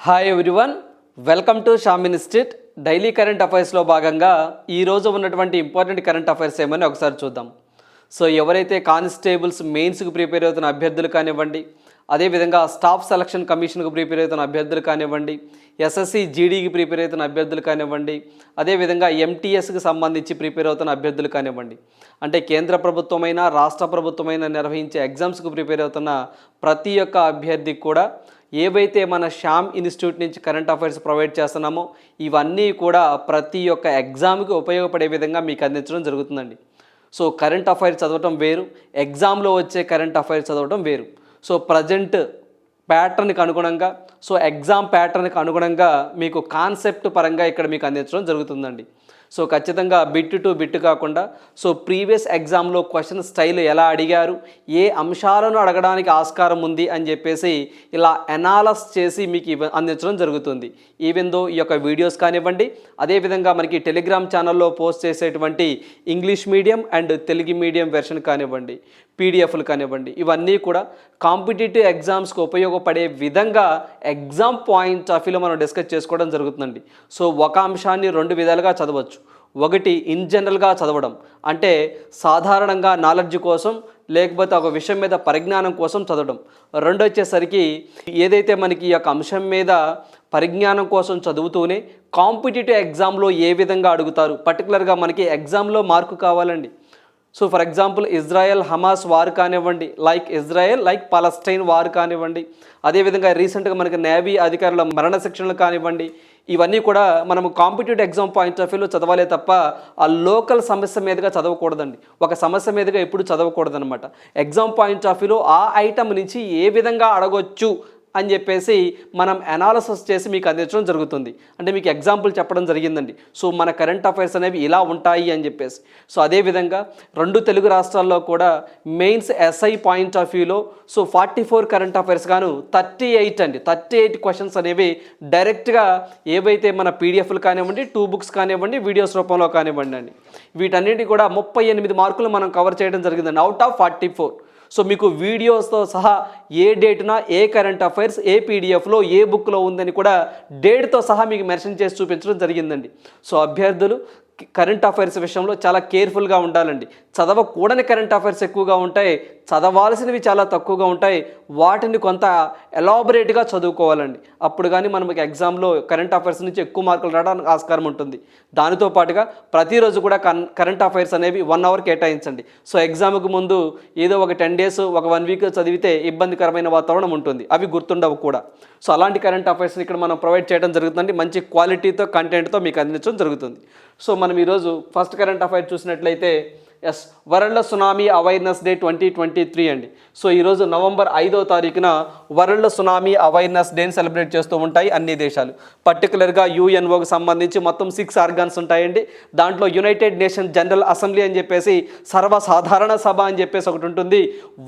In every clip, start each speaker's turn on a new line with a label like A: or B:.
A: Hi everyone, welcome to Sham institute. Daily current అఫైర్స్లో భాగంగా ఈరోజు ఉన్నటువంటి ఇంపార్టెంట్ కరెంట్ అఫైర్స్ ఏమని ఒకసారి చూద్దాం. సో ఎవరైతే కానిస్టేబుల్స్ మెయిన్స్కి ప్రిపేర్ అవుతున్న అభ్యర్థులు కానివ్వండి, అదేవిధంగా స్టాఫ్ సెలక్షన్ కమిషన్కి ప్రిపేర్ అవుతున్న అభ్యర్థులు కానివ్వండి, ఎస్ఎస్సి జీడీకి ప్రిపేర్ అవుతున్న అభ్యర్థులు కానివ్వండి, అదేవిధంగా ఎంటీఎస్కి సంబంధించి ప్రిపేర్ అవుతున్న అభ్యర్థులు కానివ్వండి, అంటే కేంద్ర ప్రభుత్వమైన రాష్ట్ర ప్రభుత్వమైన నిర్వహించే ఎగ్జామ్స్కి ప్రిపేర్ అవుతున్న ప్రతి ఒక్క అభ్యర్థికి కూడా ఏవైతే మన శ్యామ్ ఇన్స్టిట్యూట్ నుంచి కరెంట్ అఫైర్స్ ప్రొవైడ్ చేస్తున్నామో ఇవన్నీ కూడా ప్రతి ఒక్క ఎగ్జామ్కి ఉపయోగపడే విధంగా మీకు అందించడం జరుగుతుందండి. సో కరెంట్ అఫైర్స్ చదవటం వేరు, ఎగ్జామ్లో వచ్చే కరెంట్ అఫైర్స్ చదవటం వేరు. సో ప్రజెంట్ ప్యాటర్న్కి అనుగుణంగా, సో ఎగ్జామ్ ప్యాటర్న్కి అనుగుణంగా మీకు కాన్సెప్ట్ పరంగా ఇక్కడ మీకు అందించడం జరుగుతుందండి. సో ఖచ్చితంగా బిట్ టు బిట్ కాకుండా, సో ప్రీవియస్ ఎగ్జామ్లో క్వశ్చన్ స్టైల్ ఎలా అడిగారు, ఏ అంశాలను అడగడానికి ఆస్కారం ఉంది అని చెప్పేసి ఇలా అనాలస్ చేసి మీకు అందించడం జరుగుతుంది. ఈవెన్ దో ఈ యొక్క వీడియోస్ కానివ్వండి, అదేవిధంగా మనకి టెలిగ్రామ్ ఛానల్లో పోస్ట్ చేసేటువంటి English medium and Telugu medium version కానివ్వండి, పీడిఎఫ్లు కానివ్వండి, ఇవన్నీ కూడా కాంపిటేటివ్ ఎగ్జామ్స్కి ఉపయోగపడే విధంగా ఎగ్జామ్ పాయింట్ ఆఫ్ వ్యూలో మనం డిస్కస్ చేసుకోవడం జరుగుతుందండి. సో ఒక అంశాన్ని రెండు విధాలుగా చదవచ్చు. ఒకటి ఇన్ జనరల్గా చదవడం, అంటే సాధారణంగా నాలెడ్జ్ కోసం లేకపోతే ఒక విషయం మీద పరిజ్ఞానం కోసం చదవడం. రెండు వచ్చేసరికి ఏదైతే మనకి ఈ యొక్క అంశం మీద పరిజ్ఞానం కోసం చదువుతూనే కాంపిటేటివ్ ఎగ్జామ్లో ఏ విధంగా అడుగుతారు, పర్టికులర్గా మనకి ఎగ్జామ్లో మార్కు కావాలండి. So for example Israel Hamas war కానివ్వండి, ఇజ్రాయెల్ పాలస్టైన్ వార్ కానివ్వండి, అదేవిధంగా రీసెంట్గా మనకి నేవీ అధికారుల మరణ శిక్షణలు కానివ్వండి, ఇవన్నీ కూడా మనము కాంపిటేటివ్ ఎగ్జామ్ పాయింట్ ఆఫ్ వ్యూలో చదవాలే తప్ప ఆ లోకల్ సమస్య మీదుగా చదవకూడదండి. ఒక సమస్య మీదుగా ఎప్పుడు చదవకూడదనమాట. ఎగ్జామ్ పాయింట్ ఆఫ్ వ్యూలో ఆ ఐటమ్ నుంచి ఏ విధంగా అడగొచ్చు అని చెప్పేసి మనం అనాలిసిస్ చేసి మీకు అందించడం జరుగుతుంది. అంటే మీకు ఎగ్జాంపుల్ చెప్పడం జరిగిందండి. సో మన కరెంట్ అఫైర్స్ అనేవి ఇలా ఉంటాయి అని చెప్పేసి. సో అదేవిధంగా రెండు తెలుగు రాష్ట్రాల్లో కూడా మెయిన్స్ ఎస్ఐ పాయింట్ ఆఫ్ వ్యూలో సో 44 కరెంట్ అఫైర్స్ గాను 38 క్వశ్చన్స్ అనేవి డైరెక్ట్గా ఏవైతే మన పీడిఎఫ్లు కానివ్వండి, 2 బుక్స్ కానివ్వండి, వీడియోస్ రూపంలో కానివ్వండి అండి, వీటన్నిటి కూడా 38 మార్కులు మనం కవర్ చేయడం జరిగిందండి అవుట్ ఆఫ్ 44. సో మీకు వీడియోస్తో సహా ఏ డేట్న ఏ కరెంట్ అఫైర్స్ ఏ పీడిఎఫ్లో ఏ బుక్లో ఉందని కూడా డేట్తో సహా మీకు మెన్షన్ చేసి చూపించడం జరిగిందండి. సో అభ్యర్థులు కరెంట్ అఫైర్స్ విషయంలో చాలా కేర్ఫుల్గా ఉండాలండి. చదవకూడని కరెంట్ అఫైర్స్ ఎక్కువగా ఉంటాయి, చదవాల్సినవి చాలా తక్కువగా ఉంటాయి. వాటిని కొంత ఎలాబరేట్గా చదువుకోవాలండి. అప్పుడు కానీ మనకి ఎగ్జామ్లో కరెంట్ అఫైర్స్ నుంచి ఎక్కువ మార్కులు రావడానికి ఆస్కారం ఉంటుంది. దానితో పాటుగా ప్రతిరోజు కూడా కరెంట్ అఫైర్స్ అనేవి 1 అవర్ కేటాయించండి. సో ఎగ్జామ్కి ముందు ఏదో ఒక 10 డేస్ ఒక 1 వీక్ చదివితే ఇబ్బందికరమైన వాతావరణం ఉంటుంది, అవి గుర్తుండవు కూడా. సో అలాంటి కరెంట్ అఫైర్స్ని ఇక్కడ మనం ప్రొవైడ్ చేయడం జరుగుతుందండి. మంచి క్వాలిటీతో కంటెంట్తో మీకు అందించడం జరుగుతుంది. సో మనం ఈరోజు ఫస్ట్ కరెంట్ అఫైర్ చూసినట్లయితే వరల్డ్ సునామీ అవేర్నెస్ డే 2023 అండి. సో ఈరోజు నవంబర్ 5వ తారీఖున వరల్డ్ సునామీ అవేర్నెస్ డేని సెలబ్రేట్ చేస్తూ ఉంటాయి అన్ని దేశాలు. పర్టికులర్గా యుఎన్ఓకి సంబంధించి మొత్తం 6 ఆర్గాన్స్ ఉంటాయండి. దాంట్లో యునైటెడ్ నేషన్ జనరల్ అసెంబ్లీ అని చెప్పేసి, సర్వసాధారణ సభ అని చెప్పేసి ఒకటి ఉంటుంది.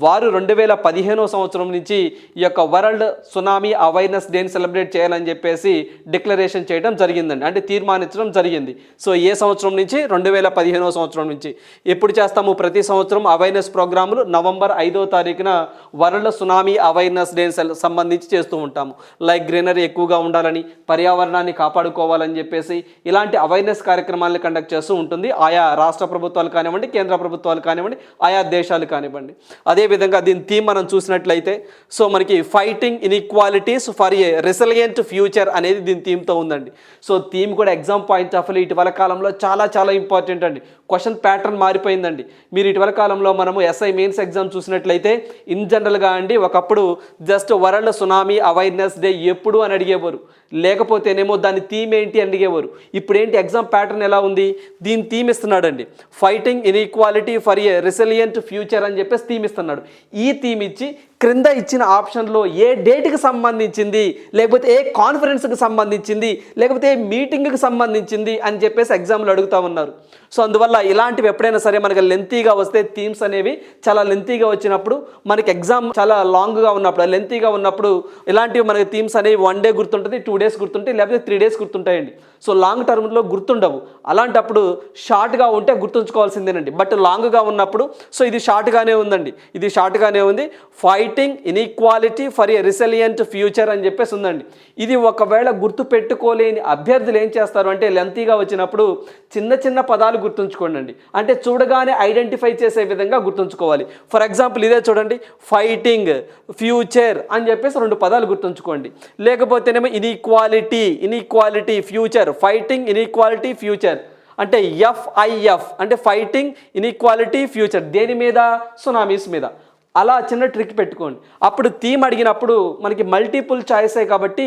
A: వారు 2015వ సంవత్సరం నుంచి ఈ యొక్క వరల్డ్ సునామీ అవేర్నెస్ డేని సెలబ్రేట్ చేయాలని చెప్పేసి డిక్లరేషన్ చేయడం జరిగిందండి, అంటే తీర్మానించడం జరిగింది. సో ఏ సంవత్సరం నుంచి? 2015వ సంవత్సరం నుంచి. ఎప్పుడు చేస్తాము? ప్రతి సంవత్సరం అవేర్నెస్ ప్రోగ్రాములు నవంబర్ 5వ తారీఖున వరల్డ్ సునామీ అవేర్నెస్ డే సంబంధించి చేస్తూ ఉంటాము. గ్రీనరీ ఎక్కువగా ఉండాలని, పర్యావరణాన్ని కాపాడుకోవాలని చెప్పేసి ఇలాంటి అవేర్నెస్ కార్యక్రమాలను కండక్ట్ చేస్తూ ఉంటుంది ఆయా రాష్ట్ర ప్రభుత్వాలు కానివ్వండి, కేంద్ర ప్రభుత్వాలు కానివ్వండి, ఆయా దేశాలు కానివ్వండి. అదేవిధంగా దీని థీమ్ మనం చూసినట్లయితే సో మనకి fighting inequalities for a resilient future అనేది దీని థీమ్తో ఉందండి. సో థీమ్ కూడా ఎగ్జామ్ పాయింట్ ఆఫ్ వ్యూ ఇటీవల కాలంలో చాలా ఇంపార్టెంట్ అండి. క్వశ్చన్ ప్యాటర్న్ మారిపోయిందండి. మీరు ఇటీవల కాలంలో మనము ఎస్ఐ మెయిన్స్ ఎగ్జామ్ చూసినట్లయితే ఇన్ జనరల్గా అండి ఒకప్పుడు just world tsunami awareness day ఎప్పుడు అని అడిగేవారు, లేకపోతేనేమో దాని థీమ్ ఏంటి అని అడిగేవారు. ఇప్పుడు ఏంటి ఎగ్జామ్ ప్యాటర్న్ ఎలా ఉంది? దీని థీమ్ ఇస్తున్నాడండి, fighting inequality for a resilient future అని చెప్పేసి థీమ్ ఇస్తున్నాడు. ఈ థీమ్ ఇచ్చి క్రింద ఇచ్చిన ఆప్షన్లో ఏ డేట్కి సంబంధించింది, లేకపోతే ఏ కాన్ఫరెన్స్కి సంబంధించింది, లేకపోతే ఏ మీటింగ్కి సంబంధించింది అని చెప్పేసి ఎగ్జామ్లో అడుగుతూ ఉన్నారు. సో అందువల్ల ఇలాంటివి ఎప్పుడైనా సరే మనకి లెంతీగా వస్తే, థీమ్స్ అనేవి చాలా లెంతీగా వచ్చినప్పుడు, మనకి ఎగ్జామ్ చాలా లాంగ్గా ఉన్నప్పుడు, లెంతీగా ఉన్నప్పుడు ఇలాంటివి మనకి థీమ్స్ అనేవి 1 డే గుర్తుంటుంది, 2 డేస్ గుర్తుంటాయి, లేకపోతే 3 డేస్ గుర్తుంటాయండి. సో లాంగ్ టర్మ్లో గుర్తుండవు. అలాంటప్పుడు షార్ట్గా ఉంటే గుర్తుంచుకోవాల్సిందేనండి. బట్ లాంగ్గా ఉన్నప్పుడు సో ఇది షార్ట్గానే ఉందండి, ఇది షార్ట్గానే ఉంది. Fighting inequality for a resilient future అని చెప్పేసి ఉందండి. ఇది ఒకవేళ గుర్తు పెట్టుకోలేని అభ్యర్థులు ఏం చేస్తారు అంటే లెంతీగా వచ్చినప్పుడు చిన్న చిన్న పదాలు గుర్తుంచుకోండి. అంటే చూడగానే ఐడెంటిఫై చేసే విధంగా గుర్తుంచుకోవాలి. ఫర్ ఎగ్జాంపుల్ ఇదే చూడండి, ఫైటింగ్ ఫ్యూచర్ అని చెప్పేసి 2 పదాలు గుర్తుంచుకోండి. లేకపోతేనేమో inequality future, fighting inequality future అంటే ఎఫ్ఐఎఫ్ అంటే ఫైటింగ్ ఇన్ఈక్వాలిటీ ఫ్యూచర్, దేని మీద? సునామీస్ మీద. అలా చిన్న ట్రిక్ పెట్టుకోండి. అప్పుడు థీమ్ అడిగినప్పుడు మనకి మల్టిపుల్ చాయిసే కాబట్టి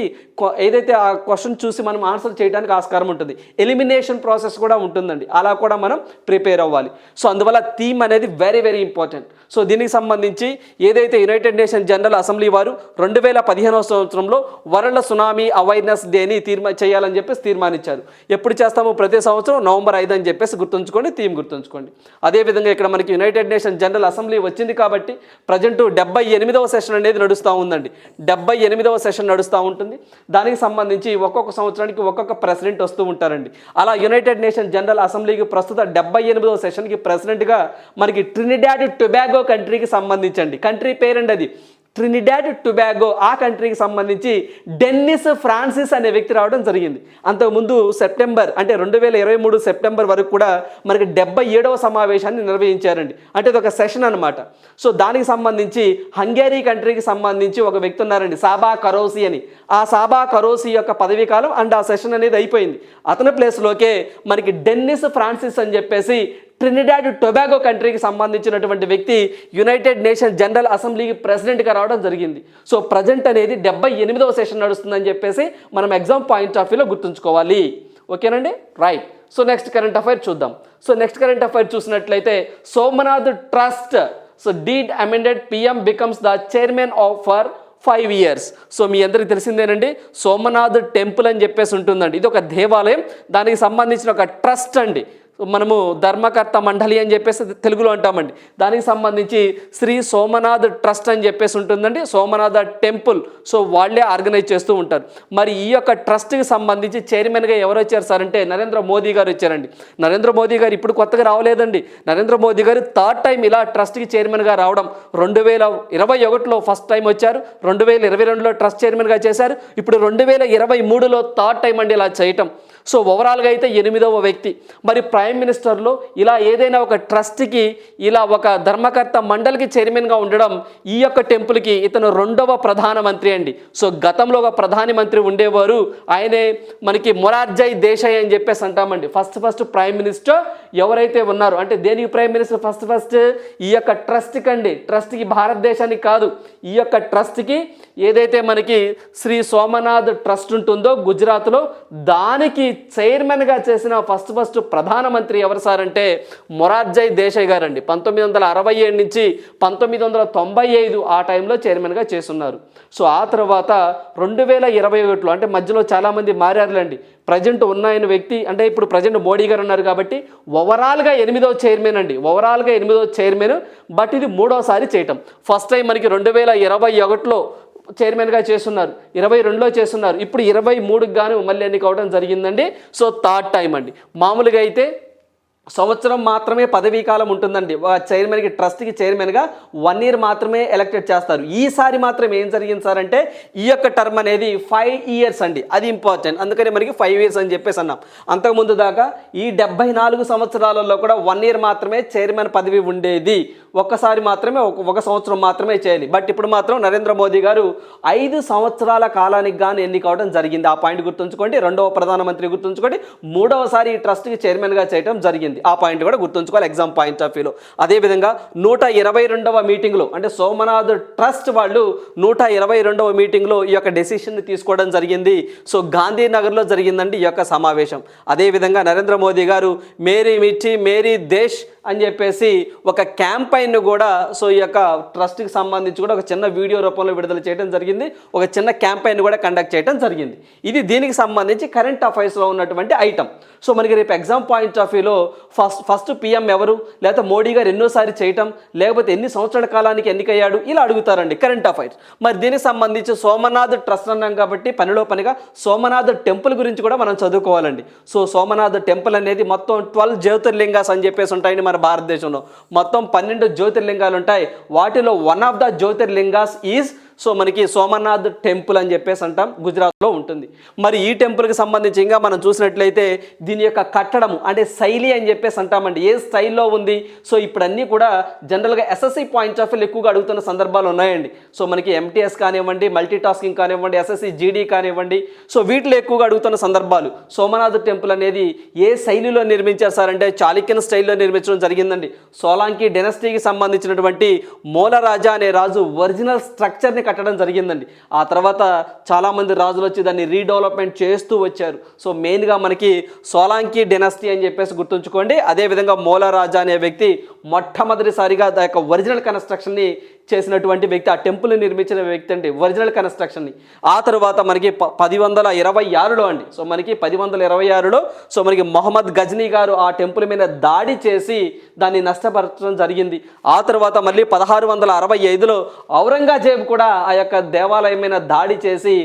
A: ఏదైతే ఆ క్వశ్చన్ చూసి మనం ఆన్సర్ చేయడానికి ఆస్కారం ఉంటుంది. ఎలిమినేషన్ ప్రాసెస్ కూడా ఉంటుందండి, అలా కూడా మనం ప్రిపేర్ అవ్వాలి. సో అందువల్ల థీమ్ అనేది వెరీ వెరీ ఇంపార్టెంట్. సో దీనికి సంబంధించి ఏదైతే యునైటెడ్ నేషన్ జనరల్ అసెంబ్లీ వారు 2015వ సంవత్సరంలో వరల్డ్ సునామీ అవేర్నెస్ డేని చేయాలని చెప్పేసి తీర్మానించారు. ఎప్పుడు చేస్తామో? ప్రతి సంవత్సరం నవంబర్ 5 అని చెప్పేసి గుర్తుంచుకోండి, థీమ్ గుర్తుంచుకోండి. అదేవిధంగా ఇక్కడ మనకి యునైటెడ్ నేషన్ జనరల్ అసెంబ్లీ వచ్చింది కాబట్టి ప్రజెంట్ 78వ సెషన్ అనేది నడుస్తూ ఉందండి. 78వ సెషన్ నడుస్తూ ఉంటుంది. దానికి సంబంధించి ఒక్కొక్క సంవత్సరానికి ఒక్కొక్క ప్రెసిడెంట్ వస్తూ ఉంటారండి. అలా యునైటెడ్ నేషన్ జనరల్ అసెంబ్లీకి ప్రస్తుత 78వ సెషన్కి ప్రెసిడెంట్గా మనకి ట్రినిడాడ్ టొబాగో కంట్రీకి సంబంధించండి, కంట్రీ పేరండి అది ట్రినిడాడ్ టొబాగో. ఆ కంట్రీకి సంబంధించి డెన్నిస్ ఫ్రాన్సిస్ అనే వ్యక్తి రావడం జరిగింది. అంతకుముందు సెప్టెంబర్ అంటే 2023 సెప్టెంబర్ వరకు కూడా మనకి 77వ సమావేశాన్ని నిర్వహించారండి. అంటే ఇది ఒక సెషన్ అనమాట. సో దానికి సంబంధించి హంగేరీ కంట్రీకి సంబంధించి ఒక వ్యక్తి ఉన్నారండి, సాబా కరోసి అని. ఆ సాబా కరోసి యొక్క పదవీ కాలం అండ్ ఆ సెషన్ అనేది అయిపోయింది. అతని ప్లేస్లోకే మనకి డెన్నిస్ ఫ్రాన్సిస్ అని చెప్పేసి ట్రినిడాడ్ టొబాగో కంట్రీకి సంబంధించినటువంటి వ్యక్తి యునైటెడ్ నేషన్ జనరల్ అసెంబ్లీకి ప్రెసిడెంట్గా రావడం జరిగింది. సో ప్రజెంట్ అనేది 78వ సెషన్ నడుస్తుందని చెప్పేసి మనం ఎగ్జామ్ పాయింట్ ఆఫ్ వ్యూలో గుర్తుంచుకోవాలి. ఓకేనండి, right. So next current affair చూద్దాం. సో నెక్స్ట్ కరెంట్ అఫైర్ చూసినట్లయితే Somnath trust so deed amended PM becomes the chairman for 5 years. So మీ అందరికీ తెలిసిందేనండి, సోమనాథ్ టెంపుల్ అని చెప్పేసి ఉంటుందండి. ఇది ఒక దేవాలయం, దానికి సంబంధించిన ఒక ట్రస్ట్ అండి. మనము ధర్మకర్త మండలి అని చెప్పేసి తెలుగులో అంటామండి. దానికి సంబంధించి శ్రీ సోమనాథ్ ట్రస్ట్ అని చెప్పేసి ఉంటుందండి, సోమనాథ టెంపుల్. సో వాళ్ళే ఆర్గనైజ్ చేస్తూ ఉంటారు. మరి ఈ యొక్క ట్రస్ట్కి సంబంధించి చైర్మన్గా ఎవరు వచ్చారు సార్ అంటే నరేంద్ర మోదీ గారు వచ్చారండి. నరేంద్ర మోదీ గారు ఇప్పుడు కొత్తగా రావలేదండి. నరేంద్ర మోదీ గారు 3rd టైం ఇలా ట్రస్ట్కి చైర్మన్గా రావడం. 2021లో ఫస్ట్ టైం వచ్చారు, 2022లో ట్రస్ట్ చైర్మన్గా చేశారు, ఇప్పుడు 2023లో 3rd టైం అండి ఇలా చేయటం. సో ఓవరాల్గా అయితే 8వ వ్యక్తి. మరి ప్రైమ్ మినిస్టర్లో ఇలా ఏదైనా ఒక ట్రస్ట్కి ఇలా ఒక ధర్మకర్త మండలికి చైర్మన్గా ఉండడం, ఈ యొక్క టెంపుల్కి ఇతను 2వ ప్రధానమంత్రి అండి. సో గతంలో ఒక ప్రధానమంత్రి ఉండేవారు, ఆయనే మనకి మొరార్జీ దేశాయ్ అని చెప్పేసి అంటామండి. ఫస్ట్ ప్రైమ్ మినిస్టర్ ఎవరైతే ఉన్నారో అంటే దేనికి ప్రైమ్ మినిస్టర్ ఫస్ట్ ఈ యొక్క ట్రస్ట్కి అండి, ట్రస్ట్కి భారతదేశానికి కాదు, ఈ యొక్క ట్రస్ట్కి ఏదైతే మనకి శ్రీ సోమనాథ్ ట్రస్ట్ ఉంటుందో గుజరాత్లో, దానికి చైర్మన్గా చేసిన ఫస్ట్ ప్రధానమంత్రి ఎవరు సార్ అంటే మొరార్జీ దేశాయ్ గారండి. 1967 నుంచి 1995 ఆ టైంలో చైర్మన్గా చేస్తున్నారు. సో ఆ తర్వాత 2021లో అంటే మధ్యలో చాలామంది మారారులేండి. ప్రజెంట్ ఉన్న వ్యక్తి అంటే ఇప్పుడు ప్రజెంట్ మోడీ గారు ఉన్నారు కాబట్టి ఓవరాల్గా 8వ చైర్మన్ అండి, ఓవరాల్గా 8వ చైర్మన్. బట్ ఇది 3వసారి చేయటం. ఫస్ట్ టైం మనకి 2021లో చైర్మన్గా చేస్తున్నారు, 22లో చేస్తున్నారు, ఇప్పుడు 23కి గాను మళ్ళీ ఎన్నిక అవడం జరిగిందండి. సో 3rd టైం అండి. మామూలుగా అయితే సంవత్సరం మాత్రమే పదవీ కాలం ఉంటుందండి. చైర్మన్కి ట్రస్ట్కి చైర్మన్గా 1 year మాత్రమే ఎలక్టెడ్ చేస్తారు. ఈసారి మాత్రం ఏం జరిగింది సార్ అంటే ఈ యొక్క టర్మ్ అనేది 5 years అండి, అది ఇంపార్టెంట్. అందుకని మనకి 5 years అని చెప్పేసి అన్నాం. అంతకుముందు దాకా ఈ 74 సంవత్సరాలలో కూడా 1 year మాత్రమే చైర్మన్ పదవి ఉండేది, ఒక్కసారి మాత్రమే ఒక సంవత్సరం మాత్రమే చేయాలి. బట్ ఇప్పుడు మాత్రం నరేంద్ర మోదీ గారు 5 సంవత్సరాల కాలానికి గాను ఎన్నిక అవడం జరిగింది. ఆ పాయింట్ గుర్తుంచుకోండి. 2వ ప్రధానమంత్రి గుర్తుంచుకోండి, 3వసారి ఈ ట్రస్ట్కి చైర్మన్గా చేయడం జరిగింది. ఆ పాయింట్ కూడా గుర్తుంచుకోవాలి ఎగ్జామ్ పాయింట్ ఆఫ్ వ్యూలో. అదేవిధంగా 122వ మీటింగ్లో అంటే సోమనాథ్ ట్రస్ట్ వాళ్ళు 122వ మీటింగ్లో ఈ యొక్క డెసిషన్ని తీసుకోవడం జరిగింది. సో గాంధీనగర్లో జరిగిందండి ఈ యొక్క సమావేశం. అదేవిధంగా నరేంద్ర మోదీ గారు మేరీ మిర్చి మేరీ దేశ్ అని చెప్పేసి ఒక క్యాంపైన్ కూడా సో ఈ యొక్క ట్రస్ట్కి సంబంధించి కూడా ఒక చిన్న వీడియో రూపంలో విడుదల చేయడం జరిగింది. ఒక చిన్న క్యాంపైన్ కూడా కండక్ట్ చేయడం జరిగింది. ఇది దీనికి సంబంధించి కరెంట్ అఫైర్స్లో ఉన్నటువంటి ఐటమ్. సో మనకి రేపు ఎగ్జామ్ పాయింట్ ఆఫ్ వ్యూలో ఫస్ట్ పిఎం ఎవరు, లేకపోతే మోడీ గారు ఎన్నోసారి చేయటం, లేకపోతే ఎన్ని సంవత్సరాల కాలానికి ఎన్నికయ్యాడు, ఇలా అడుగుతారండి కరెంట్ అఫైర్స్. మరి దీనికి సంబంధించి సోమనాథ్ ట్రస్ట్ అన్నాం కాబట్టి పనిలో పనిగా సోమనాథ్ టెంపుల్ గురించి కూడా మనం చదువుకోవాలండి. సో సోమనాథ్ టెంపుల్ అనేది మొత్తం 12 జ్యోతిర్లింగాస్ అని చెప్పేసి ఉంటాయండి మన భారతదేశంలో. మొత్తం 12 జ్యోతిర్లింగాలు ఉంటాయి. వాటిలో వన్ ఆఫ్ ద జ్యోతిర్లింగాస్ ఈజ్ సో మనకి సోమనాథ్ టెంపుల్ అని చెప్పేసి అంటాం, గుజరాత్లో ఉంటుంది. మరి ఈ టెంపుల్కి సంబంధించి ఇంకా మనం చూసినట్లయితే దీని యొక్క కట్టడం అంటే శైలి అని చెప్పేసి అంటామండి. ఏ స్టైల్లో ఉంది, సో ఇప్పుడు అన్నీ కూడా జనరల్గా ఎస్ఎస్సి పాయింట్స్ ఆఫ్ వ్యూ ఎక్కువగా అడుగుతున్న సందర్భాలు ఉన్నాయండి. సో మనకి ఎంటీఎస్ కానివ్వండి, మల్టీ టాస్కింగ్ కానివ్వండి, ఎస్ఎస్సి జీడీ కానివ్వండి, సో వీటిలో ఎక్కువగా అడుగుతున్న సందర్భాలు. సోమనాథ్ టెంపుల్ అనేది ఏ శైలిలో నిర్మించారు సార్ అంటే చాళుక్యన్ స్టైల్లో నిర్మించడం జరిగిందండి. సోలాంకి డైనస్టీకి సంబంధించినటువంటి మూలరాజా అనే రాజు ఒరిజినల్ స్ట్రక్చర్ని కట్టడం జరిగిందండి. ఆ తర్వాత చాలామంది రాజులు వచ్చి దాన్ని రీడెవలప్మెంట్ చేస్తూ వచ్చారు. సో మెయిన్గా మనకి సోలాంకి డైనస్టీ అని చెప్పేసి గుర్తుంచుకోండి. అదేవిధంగా మూలరాజా అనే వ్యక్తి మొట్టమొదటిసారిగా ఆ యొక్క ఒరిజినల్ కన్స్ట్రక్షన్ని చేసినటువంటి వ్యక్తి, ఆ టెంపుల్ని నిర్మించిన వ్యక్తి అండి, ఒరిజినల్ కన్స్ట్రక్షన్ని. ఆ తర్వాత మనకి 1026లో అండి, సో మనకి 1026లో సో మనకి మొహమ్మద్ గజ్నీ గారు ఆ టెంపుల్ మీద దాడి చేసి దాన్ని నష్టపరచడం జరిగింది. ఆ తర్వాత మళ్ళీ 1665లో ఔరంగజేబు కూడా ఆ యొక్క దేవాలయం మీద దాడి చేసి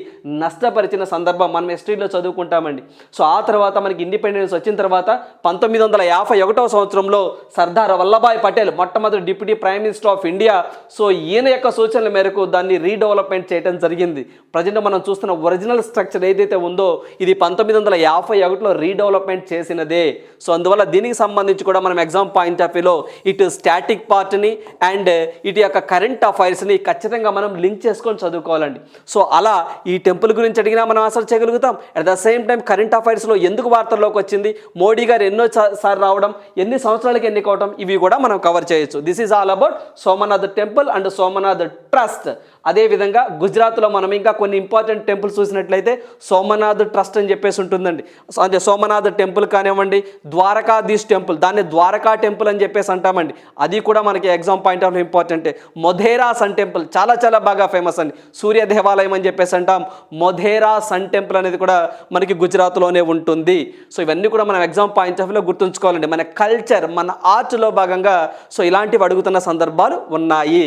A: నష్టపరిచిన సందర్భం మనం హిస్టరీలో చదువుకుంటామండి. సో ఆ తర్వాత మనకి ఇండిపెండెన్స్ వచ్చిన తర్వాత 1951వ సంవత్సరంలో సర్దార్ వల్లభాయ్ పటేల్ మొట్టమొదటి deputy prime minister of India, so ఈయన యొక్క సూచనల మేరకు దాన్ని రీడెవలప్మెంట్ చేయడం జరిగింది. ప్రజెంట్ మనం చూస్తున్న ఒరిజినల్ స్ట్రక్చర్ ఏదైతే ఉందో ఇది 1951లో రీడెవలప్మెంట్ చేసినదే. సో అందువల్ల దీనికి సంబంధించి కూడా మనం ఎగ్జామ్ పాయింట్ ఆఫ్ వ్యూలో ఇటు స్టాటిక్ పార్ట్ని అండ్ ఇటు యొక్క కరెంట్ అఫైర్స్ని ఖచ్చితంగా మనం లింక్ చేసుకొని చదువుకోవాలండి. సో అలా ఈ టెంపుల్ గురించి అడిగినా మనం ఆన్సర్ చేయగలుగుతాం. At the same time current అఫైర్స్లో ఎందుకు వార్తల్లోకి వచ్చింది, మోడీ గారు ఎన్నోసారి రావడం, ఎన్ని సంవత్సరాలకి ఎన్నికవడం, ఇవి కూడా మనం కవర్ చేయొచ్చు. This is all about Somnath temple and Somnath trust. అదేవిధంగా గుజరాత్లో మనం ఇంకా కొన్ని ఇంపార్టెంట్ టెంపుల్స్ చూసినట్లయితే సోమనాథ్ ట్రస్ట్ అని చెప్పేసి ఉంటుందండి. అంటే సోమనాథ్ టెంపుల్ కానివ్వండి, ద్వారకాధీష్ టెంపుల్, దాన్ని ద్వారకా టెంపుల్ అని చెప్పేసి అంటామండి, అది కూడా మనకి ఎగ్జామ్ పాయింట్ ఆఫ్ వ్యూ ఇంపార్టెంటే. మొధేరా సన్ టెంపుల్ చాలా చాలా బాగా ఫేమస్ అండి, సూర్య దేవాలయం అని చెప్పేసి అంటాం. మొధేరా సన్ టెంపుల్ అనేది కూడా మనకి గుజరాత్లోనే ఉంటుంది. సో ఇవన్నీ కూడా మనం ఎగ్జామ్ పాయింట్ ఆఫ్ వ్యూలో గుర్తుంచుకోవాలండి. మన కల్చర్, మన ఆర్ట్లో భాగంగా సో ఇలాంటివి అడుగుతున్న సందర్భాలు ఉన్నాయి.